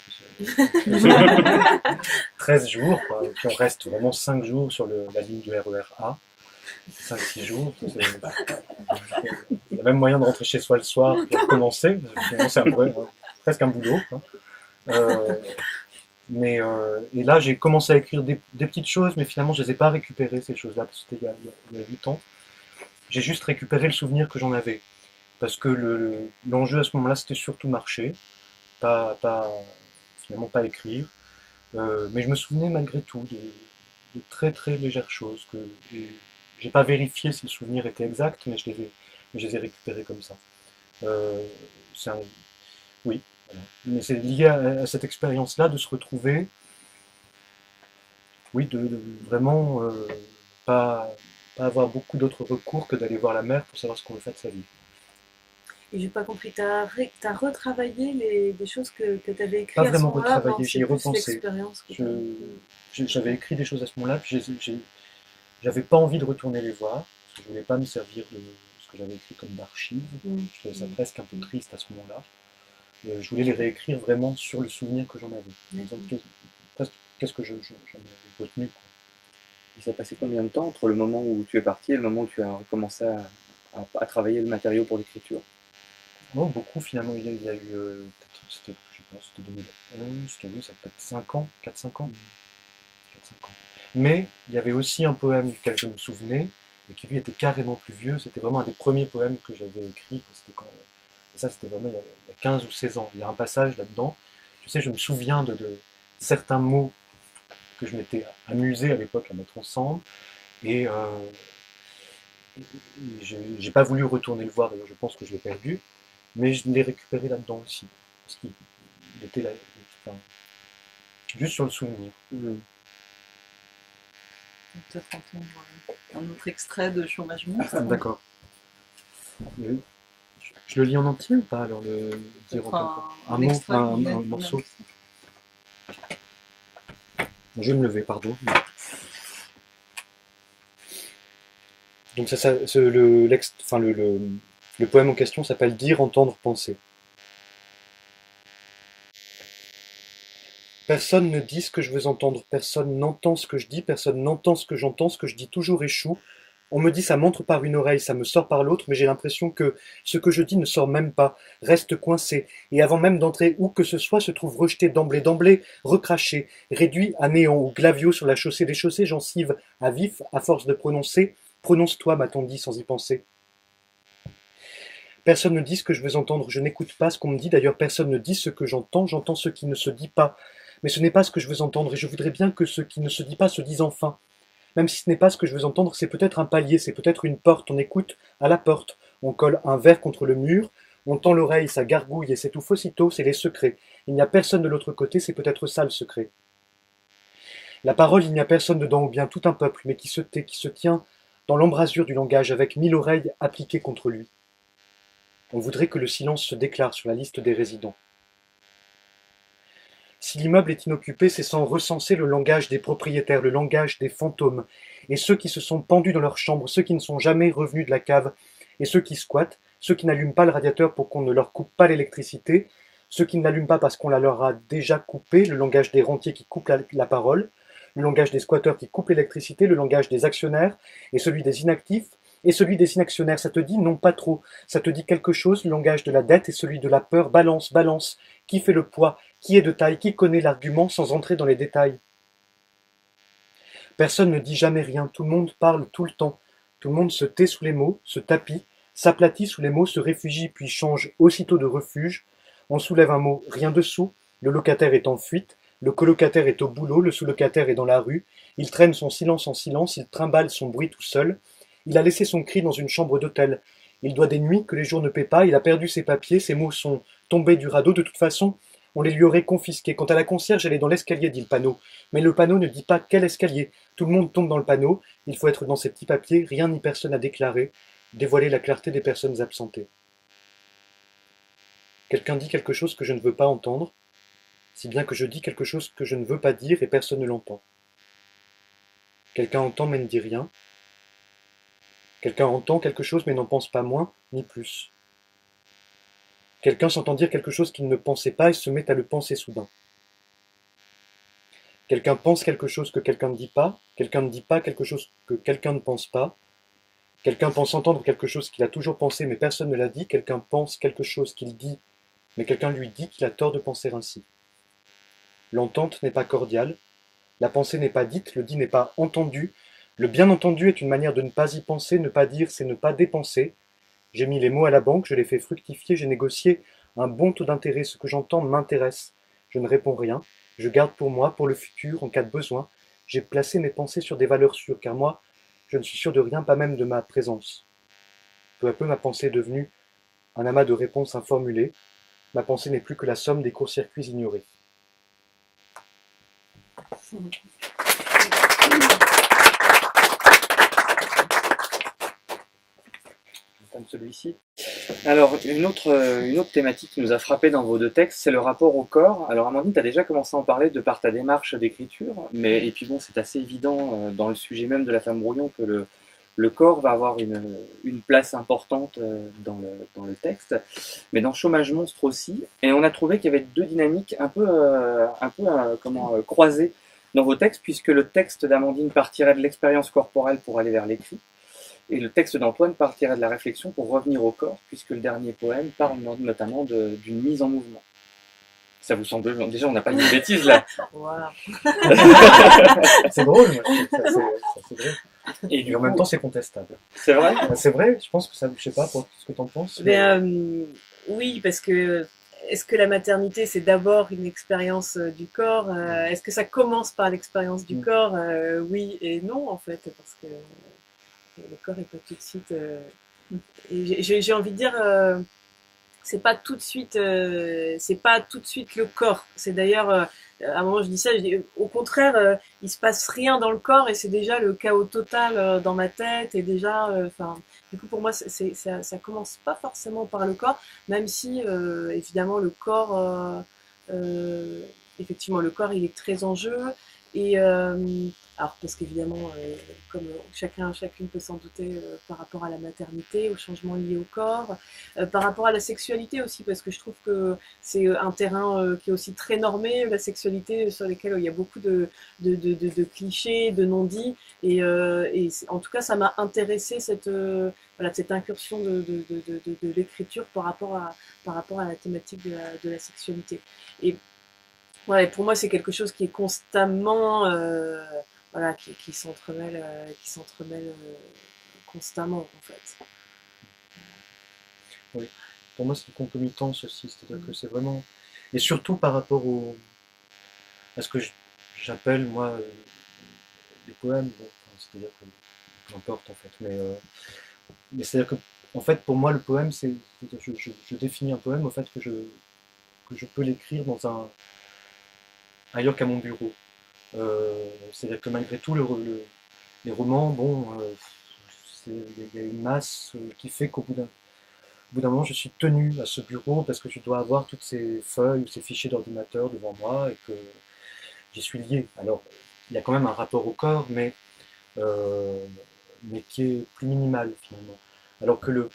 Speaker 3: 13 jours, quoi. Et puis on reste vraiment 5 jours sur la ligne du RER A. 5-6 jours. Il y a même moyen de rentrer chez soi le soir pour recommencer. Finalement, c'est presque un boulot, quoi. Et là, j'ai commencé à écrire des petites choses, mais finalement, je ne les ai pas récupérées, ces choses-là, parce que c'était il y a 8 ans. J'ai juste récupéré le souvenir que j'en avais. Parce que l'enjeu à ce moment-là, c'était surtout marcher, finalement pas écrire. Mais je me souvenais malgré tout de très très légères choses. J'ai pas vérifié si le souvenir était exact, mais je les ai récupérés comme ça. Euh, c'est un- oui, voilà. Mais c'est lié à cette expérience-là de se retrouver, oui, de vraiment pas avoir beaucoup d'autres recours que d'aller voir la mer pour savoir ce qu'on veut faire de sa vie.
Speaker 5: Et j'ai pas compris, t'as retravaillé des choses que tu avais écrites
Speaker 3: Pas
Speaker 5: à ce
Speaker 3: vraiment
Speaker 5: moment-là?
Speaker 3: retravaillé,
Speaker 5: Non,
Speaker 3: j'y
Speaker 5: c'est
Speaker 3: ai
Speaker 5: plus
Speaker 3: repensé.
Speaker 5: l'expérience que
Speaker 3: J'avais écrit des choses à ce moment-là, puis j'avais pas envie de retourner les voir, parce que je voulais pas me servir de ce que j'avais écrit comme d'archives. Je trouvais ça presque un peu triste à ce moment-là. Je voulais les réécrire vraiment sur le souvenir que j'en avais. En disant, qu'est-ce que j'en avais retenu, quoi.
Speaker 4: Il s'est passé combien de temps entre le moment où tu es parti et le moment où tu as commencé à travailler le matériau pour l'écriture?
Speaker 3: Oh, beaucoup finalement, il y a eu, c'était, je sais pas, c'était 2011, oui, ça peut être 5 ans, 4-5 ans. 4-5 ans. Mais il y avait aussi un poème duquel je me souvenais, et qui lui était carrément plus vieux, c'était vraiment un des premiers poèmes que j'avais écrit, et ça c'était vraiment il y a 15 ou 16 ans. Il y a un passage là-dedans, tu sais, je me souviens de certains mots que je m'étais amusé à l'époque à mettre ensemble, et, j'ai pas voulu retourner le voir, d'ailleurs je pense que je l'ai perdu, mais je l'ai récupéré là-dedans aussi. Parce qu'il était là, enfin, juste sur le souvenir.
Speaker 1: On peut peut-être entendre un autre extrait de Chômage Monstre.
Speaker 3: D'accord. Je le lis en entier ou pas alors dire un mot,
Speaker 1: extrait
Speaker 3: un morceau. Je vais me lever, pardon. Donc le poème en question s'appelle Dire, entendre, penser. Personne ne dit ce que je veux entendre, personne n'entend ce que je dis, personne n'entend ce que j'entends, ce que je dis toujours échoue. On me dit ça m'entre par une oreille, ça me sort par l'autre, mais j'ai l'impression que ce que je dis ne sort même pas, reste coincé, et avant même d'entrer où que ce soit, se trouve rejeté d'emblée, recraché, réduit à néant ou glavio sur la chaussée des chaussées, gencive à vif, à force de prononcer. Prononce-toi, m'a-t-on dit sans y penser. Personne ne dit ce que je veux entendre, je n'écoute pas ce qu'on me dit, d'ailleurs personne ne dit ce que j'entends, j'entends ce qui ne se dit pas. Mais ce n'est pas ce que je veux entendre, et je voudrais bien que ce qui ne se dit pas se dise enfin. Même si ce n'est pas ce que je veux entendre, c'est peut-être un palier, c'est peut-être une porte, on écoute à la porte, on colle un verre contre le mur, on tend l'oreille, ça gargouille et s'étouffe aussitôt, c'est les secrets. Il n'y a personne de l'autre côté, c'est peut-être ça le secret. La parole, il n'y a personne dedans, ou bien tout un peuple, mais qui se tait, qui se tient dans l'embrasure du langage, avec 1000 oreilles appliquées contre lui. On voudrait que le silence se déclare sur la liste des résidents. Si l'immeuble est inoccupé, c'est sans recenser le langage des propriétaires, le langage des fantômes, et ceux qui se sont pendus dans leur chambre, ceux qui ne sont jamais revenus de la cave, et ceux qui squattent, ceux qui n'allument pas le radiateur pour qu'on ne leur coupe pas l'électricité, ceux qui ne l'allument pas parce qu'on la leur a déjà coupé, le langage des rentiers qui coupent la parole, le langage des squatteurs qui coupent l'électricité, le langage des actionnaires, et celui des inactifs, et celui des inactionnaires, ça te dit non pas trop, ça te dit quelque chose, le langage de la dette et celui de la peur, balance, balance, qui fait le poids, qui est de taille, qui connaît l'argument sans entrer dans les détails. Personne ne dit jamais rien, tout le monde parle tout le temps, tout le monde se tait sous les mots, se tapit, s'aplatit sous les mots, se réfugie puis change aussitôt de refuge, on soulève un mot, rien dessous, le locataire est en fuite, le colocataire est au boulot, le sous-locataire est dans la rue, il traîne son silence en silence, il trimballe son bruit tout seul, il a laissé son cri dans une chambre d'hôtel. Il doit des nuits que les jours ne paient pas, il a perdu ses papiers, ses mots sont tombés du radeau, de toute façon, on les lui aurait confisqués. Quant à la concierge, elle est dans l'escalier, dit le panneau. Mais le panneau ne dit pas quel escalier. Tout le monde tombe dans le panneau, il faut être dans ces petits papiers, rien ni personne à déclarer, dévoiler la clarté des personnes absentées. Quelqu'un dit quelque chose que je ne veux pas entendre, si bien que je dis quelque chose que je ne veux pas dire et personne ne l'entend. Quelqu'un entend mais ne dit rien. Quelqu'un entend quelque chose mais n'en pense pas moins ni plus. Quelqu'un s'entend dire quelque chose qu'il ne pensait pas et se met à le penser soudain. Quelqu'un pense quelque chose que quelqu'un ne dit pas, quelqu'un ne dit pas quelque chose que quelqu'un ne pense pas, quelqu'un pense entendre quelque chose qu'il a toujours pensé mais personne ne l'a dit, quelqu'un pense quelque chose qu'il dit mais quelqu'un lui dit qu'il a tort de penser ainsi. L'entente n'est pas cordiale, la pensée n'est pas dite, le dit n'est pas entendu, le bien entendu est une manière de ne pas y penser, ne pas dire, c'est ne pas dépenser. J'ai mis les mots à la banque, je les fais fructifier, j'ai négocié un bon taux d'intérêt, ce que j'entends m'intéresse. Je ne réponds rien, je garde pour moi, pour le futur, en cas de besoin. J'ai placé mes pensées sur des valeurs sûres, car moi, je ne suis sûr de rien, pas même de ma présence. Peu à peu, ma pensée est devenue un amas de réponses informulées. Ma pensée n'est plus que la somme des courts-circuits ignorés.
Speaker 4: Celui-ci. Alors, une autre thématique qui nous a frappé dans vos deux textes, c'est le rapport au corps. Alors, Amandine, tu as déjà commencé à en parler de par ta démarche d'écriture, et puis bon, c'est assez évident dans le sujet même de La Femme Brouillon que le corps va avoir une place importante dans le texte, mais dans Chômage Monstre aussi. Et on a trouvé qu'il y avait deux dynamiques un peu croisées dans vos textes, puisque le texte d'Amandine partirait de l'expérience corporelle pour aller vers l'écrit, et le texte d'Antoine partirait de la réflexion pour revenir au corps, puisque le dernier poème parle notamment d'une mise en mouvement. Ça vous semble... Déjà, on n'a pas dit de bêtises, là.
Speaker 5: Voilà.
Speaker 3: C'est drôle, c'est vrai.
Speaker 4: Et
Speaker 3: en même temps, c'est contestable.
Speaker 4: C'est vrai ?
Speaker 3: C'est vrai, je pense que ça... Je sais pas pour ce que tu en penses.
Speaker 5: Oui, parce que... Est-ce que la maternité, c'est d'abord une expérience du corps ? Est-ce que ça commence par l'expérience du corps ? Oui et non, en fait, parce que le corps n'est pas tout de suite. Et j'ai envie de dire, c'est pas tout de suite le corps. C'est d'ailleurs, à un moment je dis ça, je dis, au contraire, il se passe rien dans le corps et c'est déjà le chaos total dans ma tête et déjà, du coup pour moi ça commence pas forcément par le corps, même si évidemment le corps, effectivement le corps il est très en jeu et alors parce qu'évidemment, comme chacune peut s'en douter par rapport à la maternité, aux changements liés au corps, par rapport à la sexualité aussi, parce que je trouve que c'est un terrain qui est aussi très normé, la sexualité, sur lesquels il y a beaucoup de clichés, de non-dits, et en tout cas ça m'a intéressé cette incursion de l'écriture par rapport à la thématique de la sexualité. Et ouais, pour moi, c'est quelque chose qui est constamment, qui s'entremêle constamment, en fait.
Speaker 3: Oui. Pour moi, c'est une concomitance aussi, c'est-à-dire que c'est vraiment... Et surtout par rapport à ce que j'appelle, moi, les poèmes, bon, c'est-à-dire que peu importe en fait, mais c'est-à-dire que, en fait, pour moi, le poème, c'est... Je définis un poème au fait que je peux l'écrire ailleurs qu'à mon bureau. C'est-à-dire que malgré tout, les romans, bon, il y a une masse qui fait qu'au bout d'un moment, je suis tenu à ce bureau parce que je dois avoir toutes ces feuilles ou ces fichiers d'ordinateur devant moi et que j'y suis lié. Alors, il y a quand même un rapport au corps, mais qui est plus minimal finalement. Alors que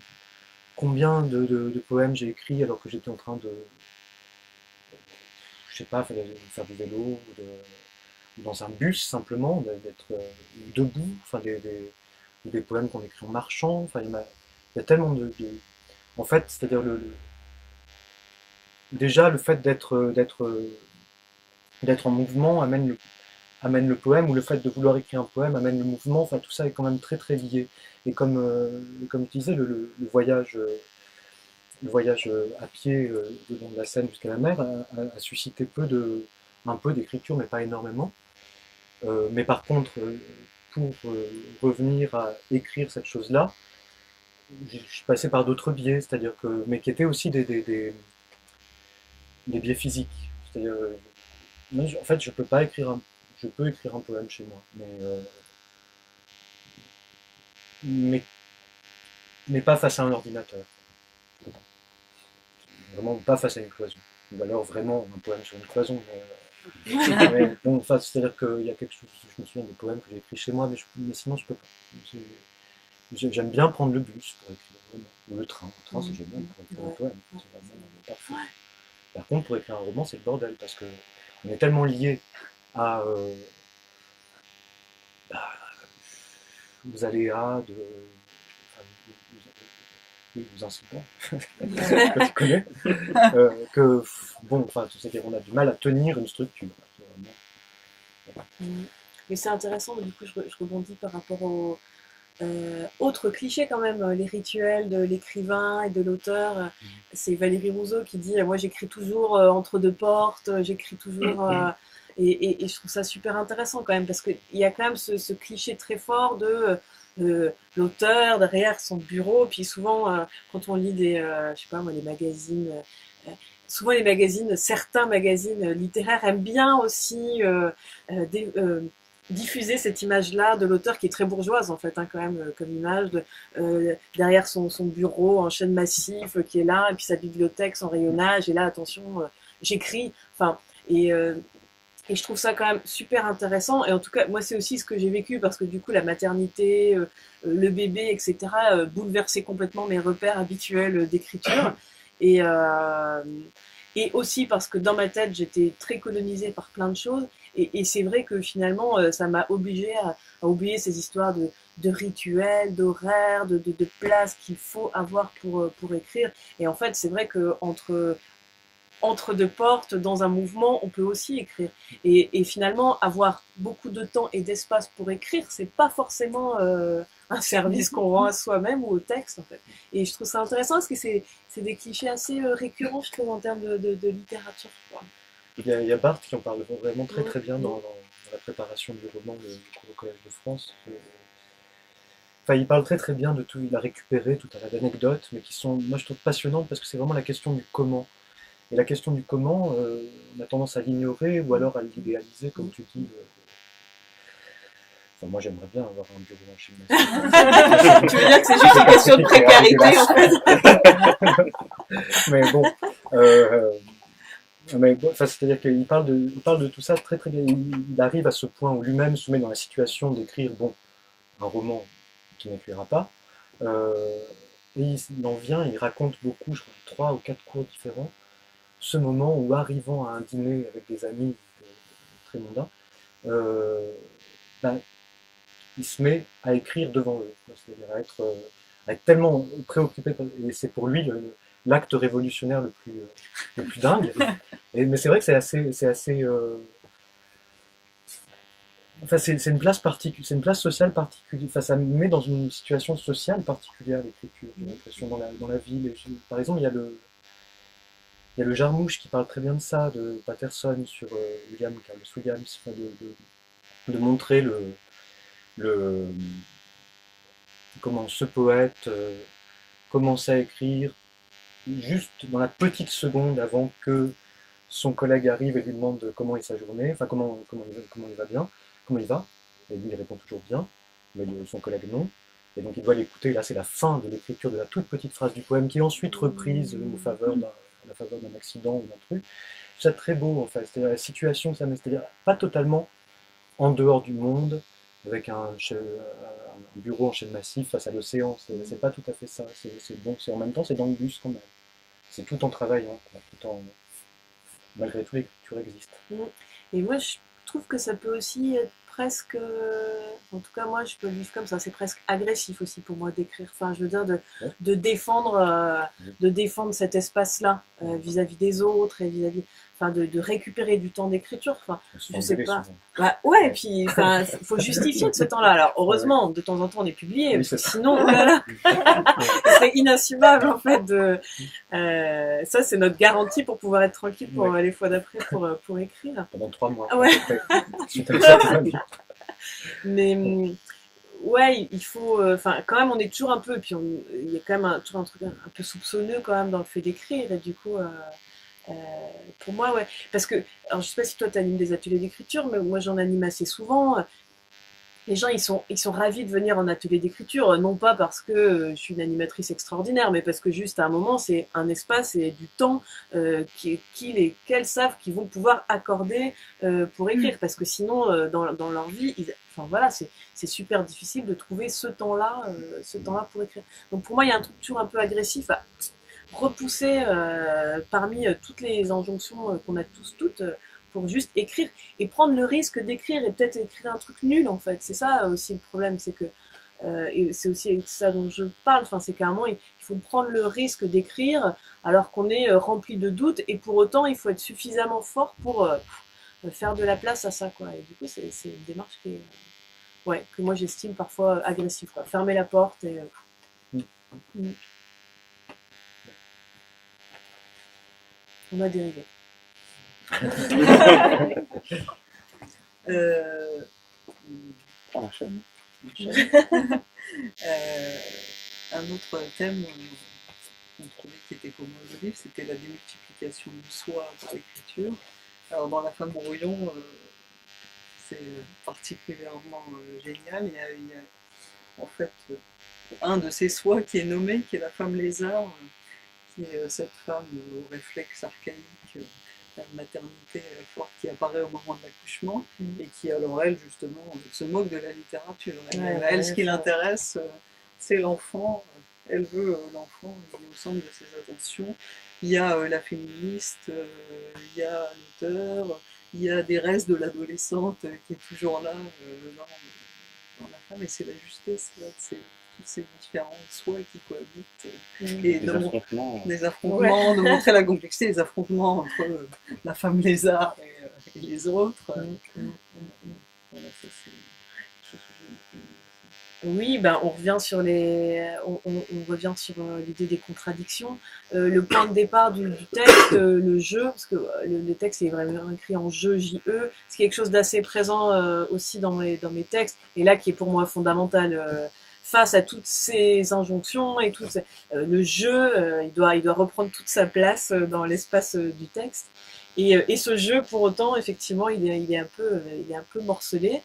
Speaker 3: combien de poèmes j'ai écrit alors que j'étais en train de, je sais pas, faire du vélo ou dans un bus simplement, d'être debout, enfin des poèmes qu'on écrit en marchant, enfin il y a tellement en fait, c'est-à-dire déjà le fait d'être en mouvement amène le poème, ou le fait de vouloir écrire un poème amène le mouvement, enfin tout ça est quand même très très lié. Et comme tu disais, le voyage à pied le long de la Seine jusqu'à la mer a suscité un peu d'écriture, mais pas énormément. Mais par contre, pour revenir à écrire cette chose-là, je suis passé par d'autres biais, c'est-à-dire mais qui étaient aussi des biais physiques. C'est-à-dire, en fait, je peux écrire un poème chez moi, mais pas face à un ordinateur. Vraiment pas face à une cloison. Ou alors vraiment un poème sur une cloison. Mais bon, enfin, c'est-à-dire qu'il y a quelque chose, je me souviens des poèmes que j'ai écrits chez moi, mais sinon je peux pas. J'aime bien prendre le bus pour écrire, vraiment. Ou le train. Le train, c'est génial pour écrire un poème. C'est vraiment parfait. Par contre, pour écrire un roman, c'est le bordel, parce que on est tellement lié aux aléas aux incidents que tu connais, que bon, enfin, c'est-à-dire qu'on a du mal à tenir une structure.
Speaker 5: Mais c'est intéressant, du coup, je rebondis par rapport aux autres clichés quand même, les rituels de l'écrivain et de l'auteur. C'est Valérie Rousseau qui dit moi j'écris toujours entre deux portes, j'écris toujours. Et je trouve ça super intéressant quand même, parce qu'il y a quand même ce cliché très fort de l'auteur derrière son bureau, puis souvent quand on lit je sais pas moi, les magazines, souvent les magazines, certains magazines littéraires aiment bien aussi diffuser cette image-là de l'auteur qui est très bourgeoise en fait, hein, quand même, comme image, derrière son bureau en chêne massif qui est là, et puis sa bibliothèque, son rayonnage, et là attention, j'écris, enfin, et je trouve ça quand même super intéressant. Et en tout cas, moi, c'est aussi ce que j'ai vécu, parce que du coup, la maternité, le bébé, etc., bouleversait complètement mes repères habituels d'écriture. Et aussi parce que dans ma tête, j'étais très colonisée par plein de choses. Et c'est vrai que finalement, ça m'a obligée à oublier ces histoires de rituels, d'horaires, de places qu'il faut avoir pour écrire. Et en fait, c'est vrai que entre deux portes, dans un mouvement, on peut aussi écrire. Et finalement, avoir beaucoup de temps et d'espace pour écrire, c'est pas forcément un service qu'on rend à soi-même ou au texte, en fait. Et je trouve ça intéressant, parce que c'est des clichés assez récurrents, je trouve, en termes de littérature.
Speaker 3: Il y a Barthes qui en parle vraiment très très bien dans la préparation du roman de cours au Collège de France. Enfin, il parle très très bien de tout, il a récupéré tout un tas d'anecdotes, mais qui sont, moi je trouve passionnantes parce que c'est vraiment la question du comment. Et la question du comment, on a tendance à l'ignorer ou alors à l'idéaliser, comme tu dis. Enfin, moi j'aimerais bien avoir un bureau en Chine.
Speaker 5: Tu veux dire que c'est juste une question de précarité en fait?
Speaker 3: Mais bon, enfin, c'est-à-dire qu'il il parle de tout ça très très bien. Il arrive à ce point où lui-même se met dans la situation d'écrire un roman qu'il n'écrira pas. Et il en vient, il raconte beaucoup, je crois, 3 ou 4 cours différents. Ce moment où, arrivant à un dîner avec des amis très mondains, ben, il se met à écrire devant eux, c'est-à-dire à être tellement préoccupé, et c'est pour lui l'acte révolutionnaire le plus dingue. Mais c'est vrai que c'est assez enfin, c'est une place particulière, c'est une place sociale particulière. Enfin, ça me met dans une situation sociale particulière, l'écriture. J'ai l'impression dans la ville. Par exemple, il y a le Jarmouche qui parle très bien de ça, de Patterson sur Carlos Williams, enfin, de montrer comment ce poète commence à écrire juste dans la petite seconde avant que son collègue arrive et lui demande comment est sa journée, enfin comment il va bien, comment il va, et lui il répond toujours bien, mais son collègue non, et donc il doit l'écouter. Là c'est la fin de l'écriture de la toute petite phrase du poème qui est ensuite reprise à la faveur d'un accident ou d'un truc. C'est très beau en fait, c'est-à-dire la situation, c'est-à-dire pas totalement en dehors du monde, avec un bureau en chêne massif face à l'océan, c'est pas tout à fait ça, c'est en même temps c'est dans le bus quand même, c'est tout en travaillant, tout en, malgré tout l'écriture existe.
Speaker 5: Et moi, je trouve que ça peut aussi être presque, en tout cas moi je peux le vivre comme ça, c'est presque agressif aussi pour moi d'écrire, enfin je veux dire de défendre cet espace-là vis-à-vis des autres et vis-à-vis, enfin de récupérer du temps d'écriture, enfin je sais pas, bah ouais, et puis enfin faut justifier de ce temps-là. Alors heureusement de temps en temps on est publié, parce que sinon oh là là, c'est inassumable en fait ça c'est notre garantie pour pouvoir être tranquille pour les fois d'après pour écrire
Speaker 3: pendant 3 mois.
Speaker 5: Ouais. Mais ouais, il faut, enfin quand même on est toujours un peu, et puis il y a quand même toujours un truc un peu soupçonneux quand même dans le fait d'écrire, et du coup pour moi ouais, parce que alors je sais pas si toi tu animes des ateliers d'écriture, mais moi j'en anime assez souvent. Les gens, ils sont ravis de venir en atelier d'écriture, non pas parce que je suis une animatrice extraordinaire, mais parce que juste à un moment, c'est un espace et du temps qu'elles savent qu'ils vont pouvoir accorder pour écrire. Parce que sinon, dans leur vie, enfin voilà, c'est super difficile de trouver ce temps-là pour écrire. Donc pour moi, il y a un truc toujours un peu agressif à repousser parmi toutes les injonctions qu'on a tous, toutes, pour juste écrire et prendre le risque d'écrire et peut-être écrire un truc nul en fait. C'est ça aussi le problème, c'est que et c'est aussi ça dont je parle, enfin, c'est qu'à un moment il faut prendre le risque d'écrire alors qu'on est rempli de doutes, et pour autant il faut être suffisamment fort pour faire de la place à ça, quoi. Et du coup c'est une démarche qui est, ouais, que moi j'estime parfois agressive, quoi. Fermer la porte et on a dérivé.
Speaker 1: Un autre thème qu'on trouvait qui était commun au livre, c'était la démultiplication du soi par l'écriture. Alors dans La Femme brouillon, c'est particulièrement génial. Il y a en fait un de ces soi qui est nommé, qui est la femme lézard, qui est cette femme au réflexe archaïque, la maternité forte qui apparaît au moment de l'accouchement, et qui alors elle justement se moque de la littérature. Elle, ce qui l'intéresse, c'est l'enfant. Elle veut l'enfant, il est au centre de ses attentions. Il y a la féministe, il y a l'auteur, il y a des restes de l'adolescente qui est toujours là dans la femme, et c'est la justesse là, c'est tous ces différents soi qui cohabitent, et des affrontements, de montrer la complexité des affrontements entre la femme lézard et les autres. Voilà, ça, c'est quelque chose que j'aime.
Speaker 5: Oui, ben on revient sur l'idée des contradictions. Le point de départ du texte, le jeu, parce que le texte est vraiment écrit en jeu, J-E, c'est quelque chose d'assez présent aussi dans mes textes, et là qui est pour moi fondamental. face à toutes ces injonctions et le jeu, il doit reprendre toute sa place dans l'espace du texte. Et ce jeu, pour autant, effectivement, il est un peu morcelé.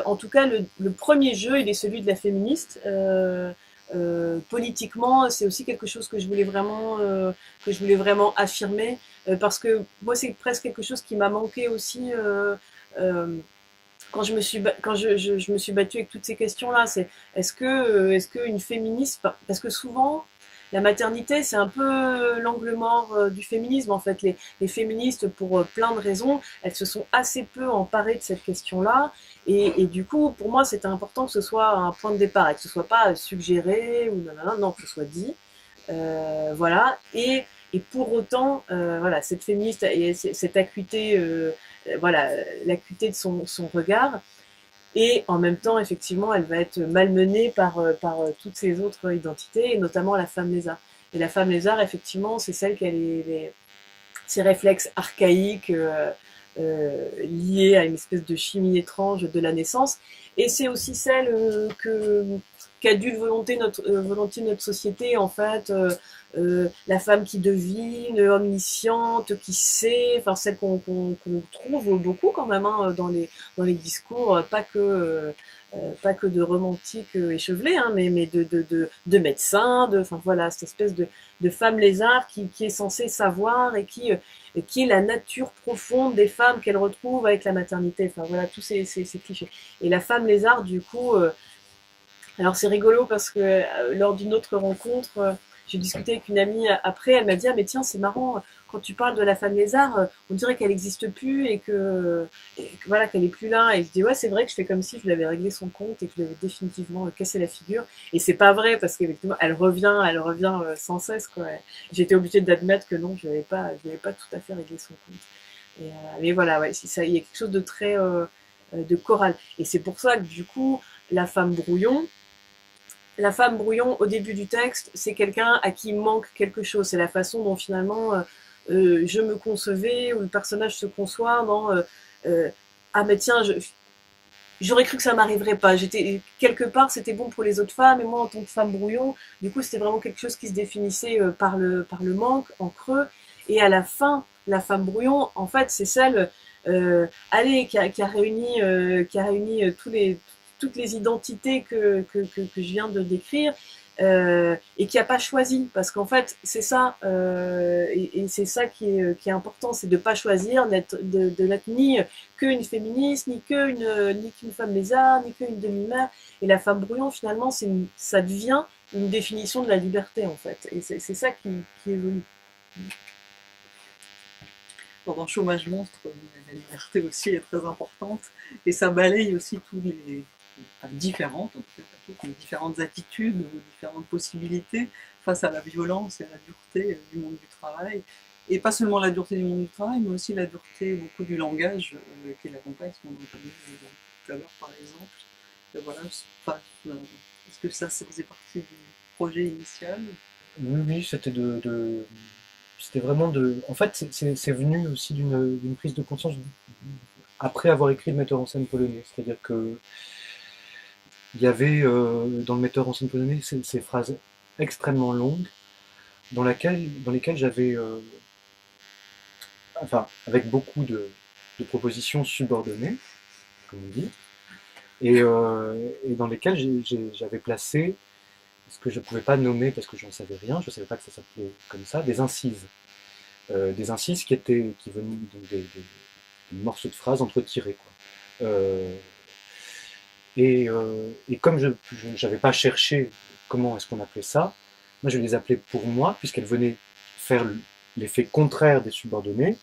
Speaker 5: En tout cas, le premier jeu, il est celui de la féministe. Politiquement, c'est aussi quelque chose que je voulais vraiment affirmer, parce que moi, c'est presque quelque chose qui m'a manqué aussi. Quand je me suis battue avec toutes ces questions-là, c'est est-ce que une féministe, parce que souvent la maternité c'est un peu l'angle mort du féminisme en fait. Les féministes, pour plein de raisons, elles se sont assez peu emparées de cette question-là, et du coup pour moi c'était important que ce soit un point de départ et que ce soit pas suggéré ou non, que ce soit dit, voilà. Et pour autant, voilà, cette féministe et cette acuité, voilà, l'acuité de son regard. Et en même temps, effectivement, elle va être malmenée par toutes ces autres identités, et notamment la femme lézard. Et la femme lézard, effectivement, c'est celle qui a ces réflexes archaïques liés à une espèce de chimie étrange de la naissance. Et c'est aussi celle qu'adulte volontiers notre société, en fait. La femme qui devine, omnisciente, qui sait, enfin celle qu'on trouve beaucoup quand même hein, dans les discours, pas que de romantiques échevelés, hein, mais de médecins, enfin voilà, cette espèce de femme lézard qui est censée savoir et qui est la nature profonde des femmes qu'elle retrouve avec la maternité, enfin voilà, tous ces clichés. Et la femme lézard, du coup, alors c'est rigolo parce que lors d'une autre rencontre, j'ai discuté avec une amie après, elle m'a dit « Ah mais tiens, c'est marrant, quand tu parles de la femme lézard, on dirait qu'elle n'existe plus et que voilà, qu'elle est plus là. » Et je dis « Ouais, c'est vrai que je fais comme si je lui avais réglé son compte et que je lui avais définitivement cassé la figure. » Et c'est pas vrai parce qu'effectivement, elle revient sans cesse, quoi. J'étais obligée d'admettre que non, je lui avais pas tout à fait réglé son compte. Mais voilà, ouais, ça, il y a quelque chose de très de choral. Et c'est pour ça que du coup, la femme brouillon, au début du texte, c'est quelqu'un à qui il manque quelque chose. C'est la façon dont finalement je me concevais, ou le personnage se conçoit dans ah mais tiens, j'aurais cru que ça m'arriverait pas. Quelque part, c'était bon pour les autres femmes, et moi en tant que femme brouillon, du coup c'était vraiment quelque chose qui se définissait par le manque, en creux. Et à la fin, la femme brouillon, en fait, c'est celle qui a réuni toutes les identités que je viens de décrire, et qui n'a pas choisi, parce qu'en fait c'est ça, et c'est ça qui est important, c'est de ne pas choisir de n'être ni qu'une féministe, ni qu'une femme lézard, ni qu'une demi-mère. Et la femme brouillon, finalement, ça devient une définition de la liberté, en fait, et c'est ça qui évolue.
Speaker 1: Dans Chômage monstre, la liberté aussi est très importante, et ça balaye aussi tous les différentes, en tout cas, toutes les différentes attitudes, différentes possibilités face à la violence et à la dureté du monde du travail. Et pas seulement la dureté du monde du travail, mais aussi la dureté beaucoup du langage qui l'accompagne, ce qu'on a entendu tout à l'heure par exemple. Et voilà, est-ce que ça faisait partie du projet initial?
Speaker 3: Oui, c'était vraiment de... En fait, c'est venu aussi d'une prise de conscience après avoir écrit le metteur en scène polonais. C'est-à-dire que il y avait dans le metteur en scène polonais ces phrases extrêmement longues dans lesquelles j'avais, enfin, avec beaucoup de propositions subordonnées, comme on dit, et dans lesquelles j'avais placé ce que je ne pouvais pas nommer parce que je n'en savais rien, je ne savais pas que ça s'appelait comme ça, des incises. Des incises qui venaient des morceaux de phrases entretirés, quoi. Et comme je n'avais pas cherché comment est-ce qu'on appelait ça, moi je les appelais pour moi, puisqu'elles venaient faire l'effet contraire des subordonnés,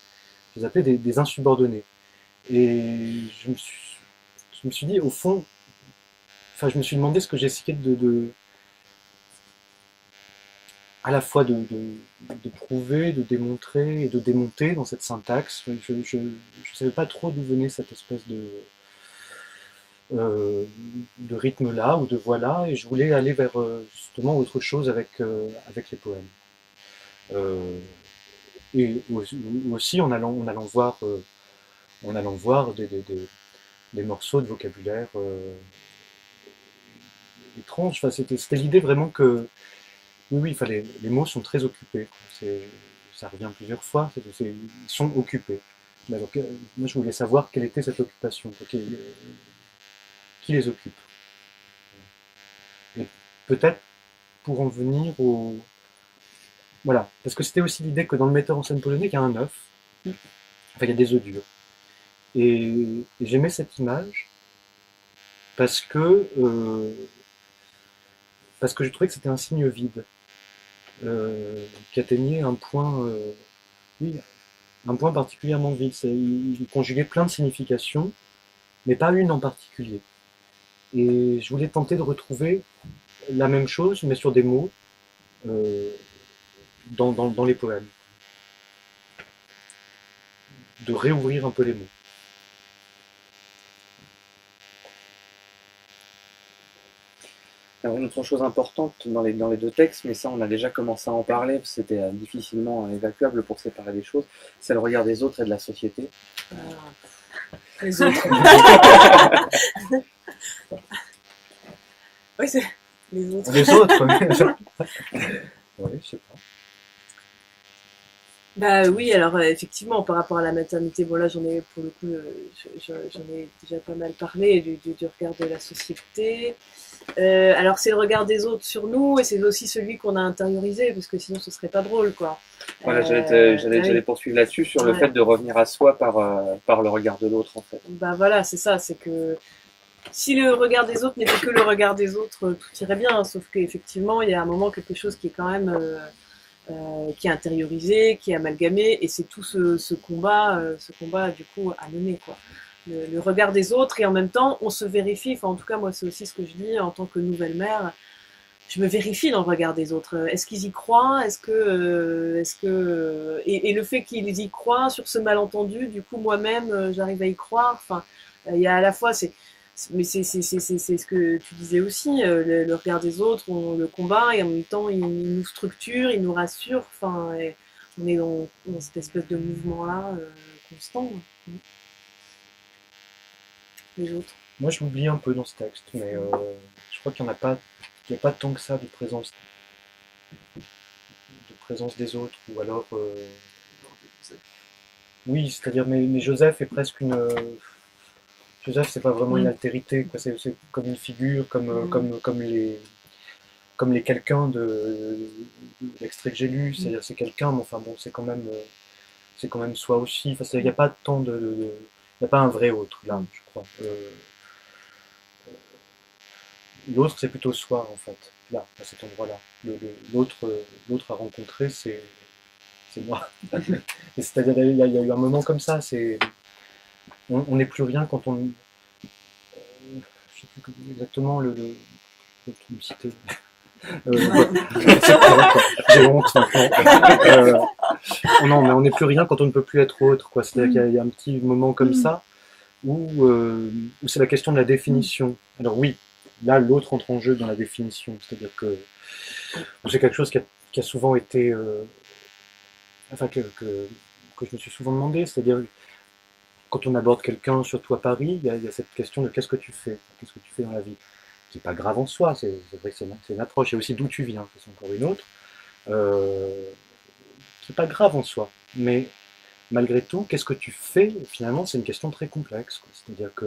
Speaker 3: je les appelais des insubordonnés. Et je me suis dit, au fond, enfin je me suis demandé ce que j'essayais à la fois de prouver, de démontrer et de démonter dans cette syntaxe. Je ne savais pas trop d'où venait cette espèce de rythme-là ou de voix-là, et je voulais aller vers justement autre chose avec les poèmes. Et aussi en allant voir des morceaux de vocabulaire étrange. Enfin, c'était l'idée vraiment que, oui, enfin, les mots sont très occupés, quoi. Ça revient plusieurs fois, ils sont occupés. Mais donc, moi, je voulais savoir quelle était cette occupation, quoi, qui les occupe. Et peut-être pour en venir au... Voilà, parce que c'était aussi l'idée que dans le metteur en scène polonais, il y a un œuf, enfin, il y a des œufs durs. Et j'aimais cette image parce que je trouvais que c'était un signe vide, qui atteignait un point, oui, un point particulièrement vide. Il conjuguait plein de significations, mais pas une en particulier. Et je voulais tenter de retrouver la même chose, mais sur des mots, dans les poèmes. De réouvrir un peu les mots.
Speaker 4: Alors, une autre chose importante dans les deux textes, mais ça on a déjà commencé à en parler, c'était difficilement évacuable pour séparer les choses, c'est le regard des autres et de la société.
Speaker 5: Les autres. Oui, c'est les autres.
Speaker 3: Les autres, oui, je sais pas.
Speaker 5: Bah oui, alors effectivement, par rapport à la maternité, bon là j'en ai, pour le coup, j'en ai déjà pas mal parlé du regard de la société. Alors c'est le regard des autres sur nous et c'est aussi celui qu'on a intériorisé, parce que sinon ce serait pas drôle, quoi.
Speaker 4: Voilà, j'allais poursuivre là-dessus sur le fait de revenir à soi par le regard de l'autre, en fait.
Speaker 5: Bah voilà, c'est ça, c'est que si le regard des autres n'était que le regard des autres, tout irait bien, sauf qu'effectivement il y a un moment quelque chose qui est quand même... qui est intériorisé, qui est amalgamé, et c'est tout ce combat du coup à mener, quoi. Le regard des autres, et en même temps on se vérifie, enfin en tout cas moi c'est aussi ce que je dis en tant que nouvelle mère, je me vérifie dans le regard des autres. Est-ce qu'ils y croient? Et le fait qu'ils y croient sur ce malentendu, du coup moi-même j'arrive à y croire. Enfin, il y a à la fois mais c'est ce que tu disais aussi, le regard des autres, on le combat et en même temps il nous structure, il nous rassure. Enfin, on est dans cette espèce de mouvement-là constant. Les autres.
Speaker 3: Moi, je l'oublie un peu dans ce texte, mais je crois qu'il n'y a pas tant que ça de présence des autres, ou alors... Oui, c'est-à-dire, mais Joseph est presque une... Joseph, c'est pas vraiment une altérité, quoi. C'est comme une figure, comme les quelqu'un de l'extrait que j'ai lu, c'est-à-dire c'est quelqu'un, mais enfin bon, c'est quand même soi aussi. Enfin, il n'y a pas tant il n'y a pas un vrai autre là, je crois. L'autre, c'est plutôt soi, en fait, là, à cet endroit-là. L'autre à rencontrer, c'est moi. C'est-à-dire, il y a eu un moment comme ça, on n'est plus rien quand on... je sais plus exactement tu me citais. J'ai honte maintenant. Non, mais on n'est plus rien quand on ne peut plus être autre, quoi. C'est-à-dire qu'il y a un petit moment comme ça où c'est la question de la définition. Alors oui, là, l'autre entre en jeu dans la définition. C'est-à-dire que c'est quelque chose qui a souvent été... enfin, que je me suis souvent demandé, c'est-à-dire quand on aborde quelqu'un, surtout à Paris, il y a cette question de qu'est-ce que tu fais dans la vie, qui n'est pas grave en soi, c'est vrai que c'est une approche, et aussi d'où tu viens, c'est encore une autre, qui n'est pas grave en soi, mais malgré tout, qu'est-ce que tu fais? Finalement, c'est une question très complexe, quoi. C'est-à-dire que,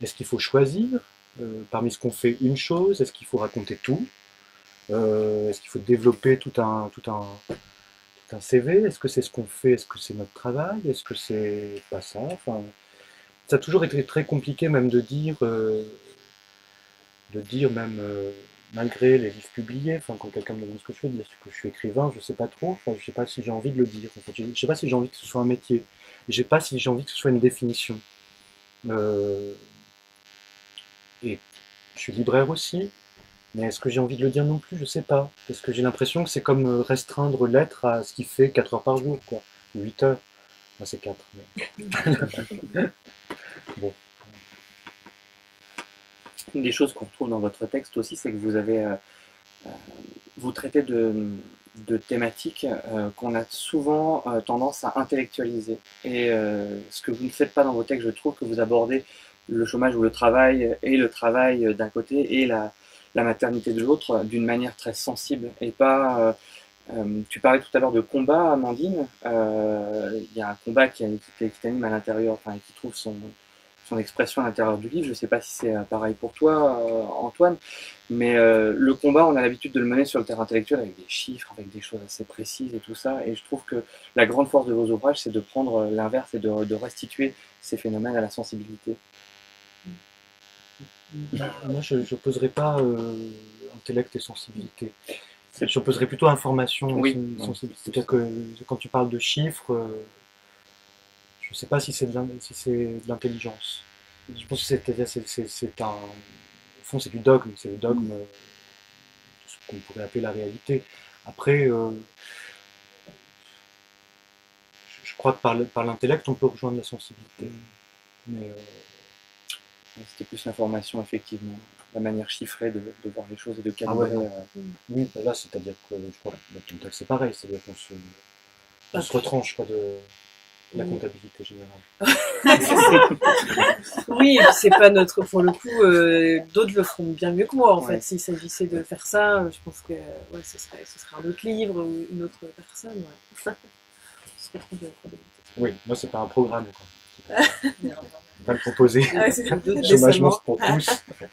Speaker 3: est-ce qu'il faut choisir parmi ce qu'on fait une chose? Est-ce qu'il faut raconter tout? Est-ce qu'il faut développer tout un CV? Est-ce que c'est ce qu'on fait? Est-ce que c'est notre travail? Est-ce que c'est pas ça? Enfin, ça a toujours été très compliqué même de dire même malgré les livres publiés, enfin, quand quelqu'un me demande ce que je fais, de dire que je suis écrivain, je sais pas trop, enfin, je sais pas si j'ai envie de le dire, en fait. Je sais pas si j'ai envie que ce soit un métier, et je sais pas si j'ai envie que ce soit une définition. Et je suis libraire aussi, mais est-ce que j'ai envie de le dire non plus? Je sais pas. Parce que j'ai l'impression que c'est comme restreindre l'être à ce qui fait 4 heures par jour, quoi. Ou 8 heures. Moi, c'est 4. Mais... bon.
Speaker 4: Une des choses qu'on retrouve dans votre texte aussi, c'est que vous traitez de thématiques qu'on a souvent tendance à intellectualiser. Et ce que vous ne faites pas dans vos textes, je trouve que vous abordez le chômage ou le travail, et le travail d'un côté, et la maternité de l'autre d'une manière très sensible et pas. Tu parlais tout à l'heure de combat, Amandine. Il y a un combat qui t'anime à l'intérieur, enfin, qui trouve son expression à l'intérieur du livre. Je ne sais pas si c'est pareil pour toi, Antoine, mais le combat, on a l'habitude de le mener sur le terrain intellectuel avec des chiffres, avec des choses assez précises et tout ça. Et je trouve que la grande force de vos ouvrages, c'est de prendre l'inverse et de restituer ces phénomènes à la sensibilité.
Speaker 3: Moi, je n'opposerai pas intellect et sensibilité. J'opposerai plutôt information et sensibilité. C'est-à-dire que quand tu parles de chiffres, je ne sais pas si c'est de l'intelligence. Je pense que c'est un... Au fond, c'est du dogme. C'est le dogme de ce qu'on pourrait appeler la réalité. Après, je crois que par l'intellect, on peut rejoindre la sensibilité. Mais...
Speaker 4: C'était plus l'information, effectivement, la manière chiffrée de voir les choses et de calibrer.
Speaker 3: Oui, là, c'est-à-dire que je crois que c'est pareil, c'est-à-dire qu'on se retranche pas de la comptabilité générale.
Speaker 5: Oui, et puis c'est pas notre, pour le coup, d'autres le feront bien mieux que moi, en fait. S'il s'agissait de faire ça, je pense que ce serait un autre livre ou une autre personne. Ouais. Ce serait trop bien.
Speaker 3: Oui, moi, c'est pas un programme, quoi. Va le proposer.
Speaker 5: C'est
Speaker 3: Chômage monstre pour tous. Je sais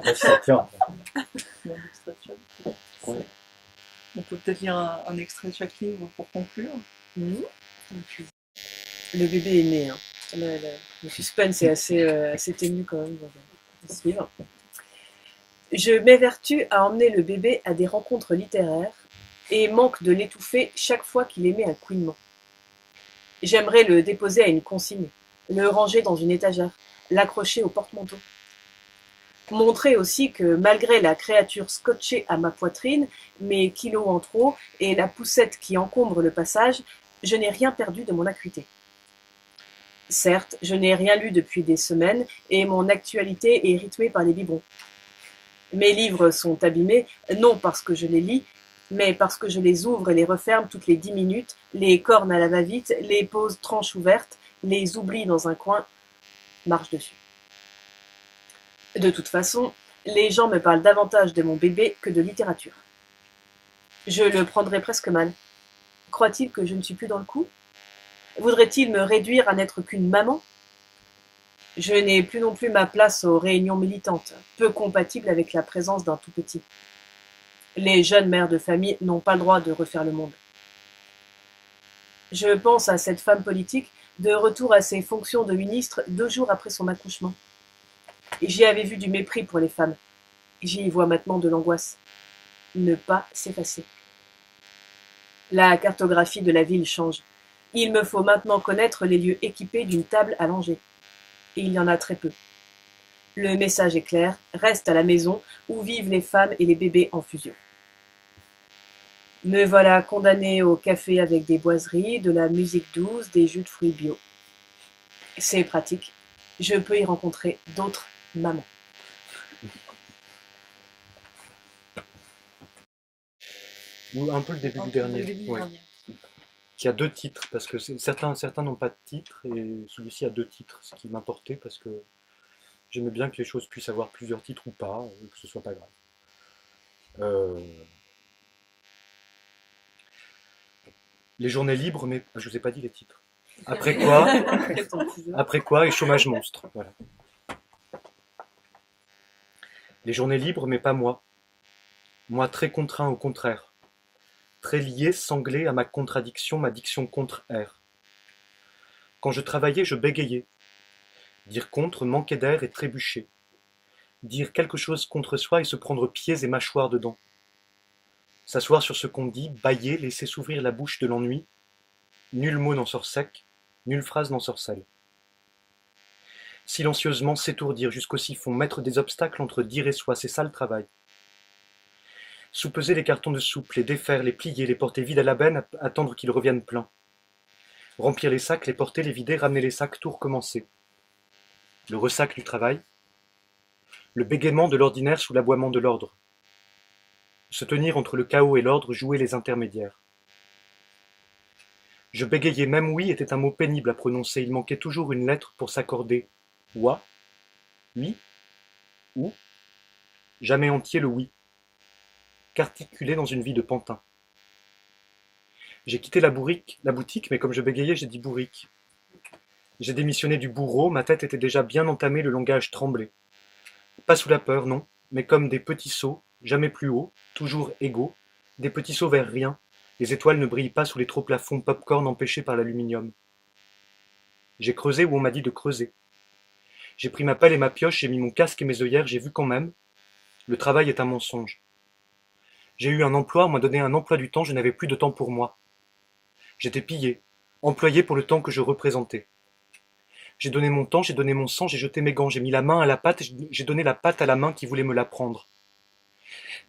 Speaker 3: pas si ça tient.
Speaker 1: Ouais. On peut peut-être lire un extrait de chaque livre pour conclure.
Speaker 5: Le bébé est né. Hein. Le suspense est assez ténu quand même dans ce livre. Je m'évertue à emmener le bébé à des rencontres littéraires et manque de l'étouffer chaque fois qu'il émet un couinement. J'aimerais le déposer à une consigne, le ranger dans une étagère, l'accrocher au porte-manteau. Montrer aussi que malgré la créature scotchée à ma poitrine, mes kilos en trop et la poussette qui encombre le passage, je n'ai rien perdu de mon acuité. Certes, je n'ai rien lu depuis des semaines et mon actualité est rythmée par les biberons. Mes livres sont abîmés, non parce que je les lis, mais parce que je les ouvre et les referme toutes les 10 minutes, les cornes à la va-vite, les pose tranches ouvertes, les oublie dans un coin, marche dessus. De toute façon, les gens me parlent davantage de mon bébé que de littérature. Je le prendrais presque mal. Croit-il que je ne suis plus dans le coup? Voudrait-il me réduire à n'être qu'une maman? Je n'ai plus non plus ma place aux réunions militantes, peu compatibles avec la présence d'un tout petit. Les jeunes mères de famille n'ont pas le droit de refaire le monde. Je pense à cette femme politique de retour à ses fonctions de ministre 2 jours après son accouchement. J'y avais vu du mépris pour les femmes. J'y vois maintenant de l'angoisse. Ne pas s'effacer. La cartographie de la ville change. Il me faut maintenant connaître les lieux équipés d'une table à langer. Et il y en a très peu. Le message est clair, reste à la maison où vivent les femmes et les bébés en fusion. Me voilà condamnée au café avec des boiseries, de la musique douce, des jus de fruits bio. C'est pratique. Je peux y rencontrer d'autres mamans.
Speaker 3: Ou un peu le début du dernier. Ouais. Qui a 2 titres, parce que certains n'ont pas de titre, et celui-ci a 2 titres, ce qui m'importait, parce que j'aimais bien que les choses puissent avoir plusieurs titres ou pas, que ce soit pas grave. Les journées libres, mais je vous ai pas dit les titres. Après quoi, et chômage monstre. Voilà. Les journées libres, mais pas moi. Moi très contraint au contraire. Très lié, sanglé à ma contradiction, ma diction contre-air. Quand je travaillais, je bégayais. Dire contre, manquer d'air et trébucher. Dire quelque chose contre soi et se prendre pieds et mâchoires dedans. S'asseoir sur ce qu'on dit, bâiller, laisser s'ouvrir la bouche de l'ennui. Nul mot n'en sort sec, nulle phrase n'en sort sale. Silencieusement s'étourdir jusqu'au siphon, mettre des obstacles entre dire et soi, c'est ça le travail. Soupeser les cartons de soupe, les défaire, les plier, les porter vides à la benne, attendre qu'ils reviennent pleins. Remplir les sacs, les porter, les vider, ramener les sacs, tout recommencer. Le ressac du travail. Le bégaiement de l'ordinaire sous l'aboiement de l'ordre. Se tenir entre le chaos et l'ordre, jouer les intermédiaires. Je bégayais, même oui était un mot pénible à prononcer, il manquait toujours une lettre pour s'accorder. Ouah, oui, ou, jamais entier le oui, qu'articulé dans une vie de pantin. J'ai quitté la boutique, mais comme je bégayais, j'ai dit bourrique. J'ai démissionné du bourreau, ma tête était déjà bien entamée, le langage tremblait. Pas sous la peur, non, mais comme des petits sauts, jamais plus hauts, toujours égaux, des petits sauts vers rien. Les étoiles ne brillent pas sous les trop plafonds pop-corn empêchés par l'aluminium. J'ai creusé où on m'a dit de creuser. J'ai pris ma pelle et ma pioche, j'ai mis mon casque et mes œillères, j'ai vu quand même. Le travail est un mensonge. J'ai eu un emploi, on m'a donné un emploi du temps, je n'avais plus de temps pour moi. J'étais pillé, employé pour le temps que je représentais. J'ai donné mon temps, j'ai donné mon sang, j'ai jeté mes gants, j'ai mis la main à la pâte, j'ai donné la pâte à la main qui voulait me la prendre.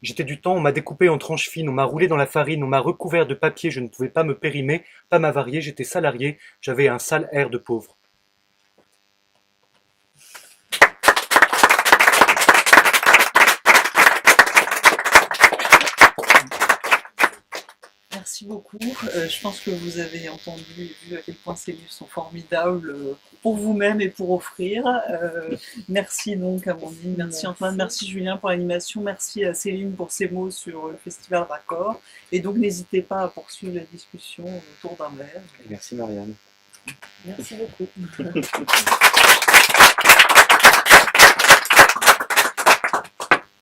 Speaker 3: J'étais du temps, on m'a découpé en tranches fines, on m'a roulé dans la farine, on m'a recouvert de papier, je ne pouvais pas me périmer, pas m'avarier, j'étais salarié, j'avais un sale air de pauvre.
Speaker 1: Merci beaucoup. Je pense que vous avez entendu et vu à quel point ces livres sont formidables pour vous-même et pour offrir. Merci donc Amandine, merci Antoine, merci Julien pour l'animation, merci à Céline pour ses mots sur le Festival Raccord. Et donc n'hésitez pas à poursuivre la discussion autour d'un verre.
Speaker 4: Merci Marianne.
Speaker 1: Merci beaucoup.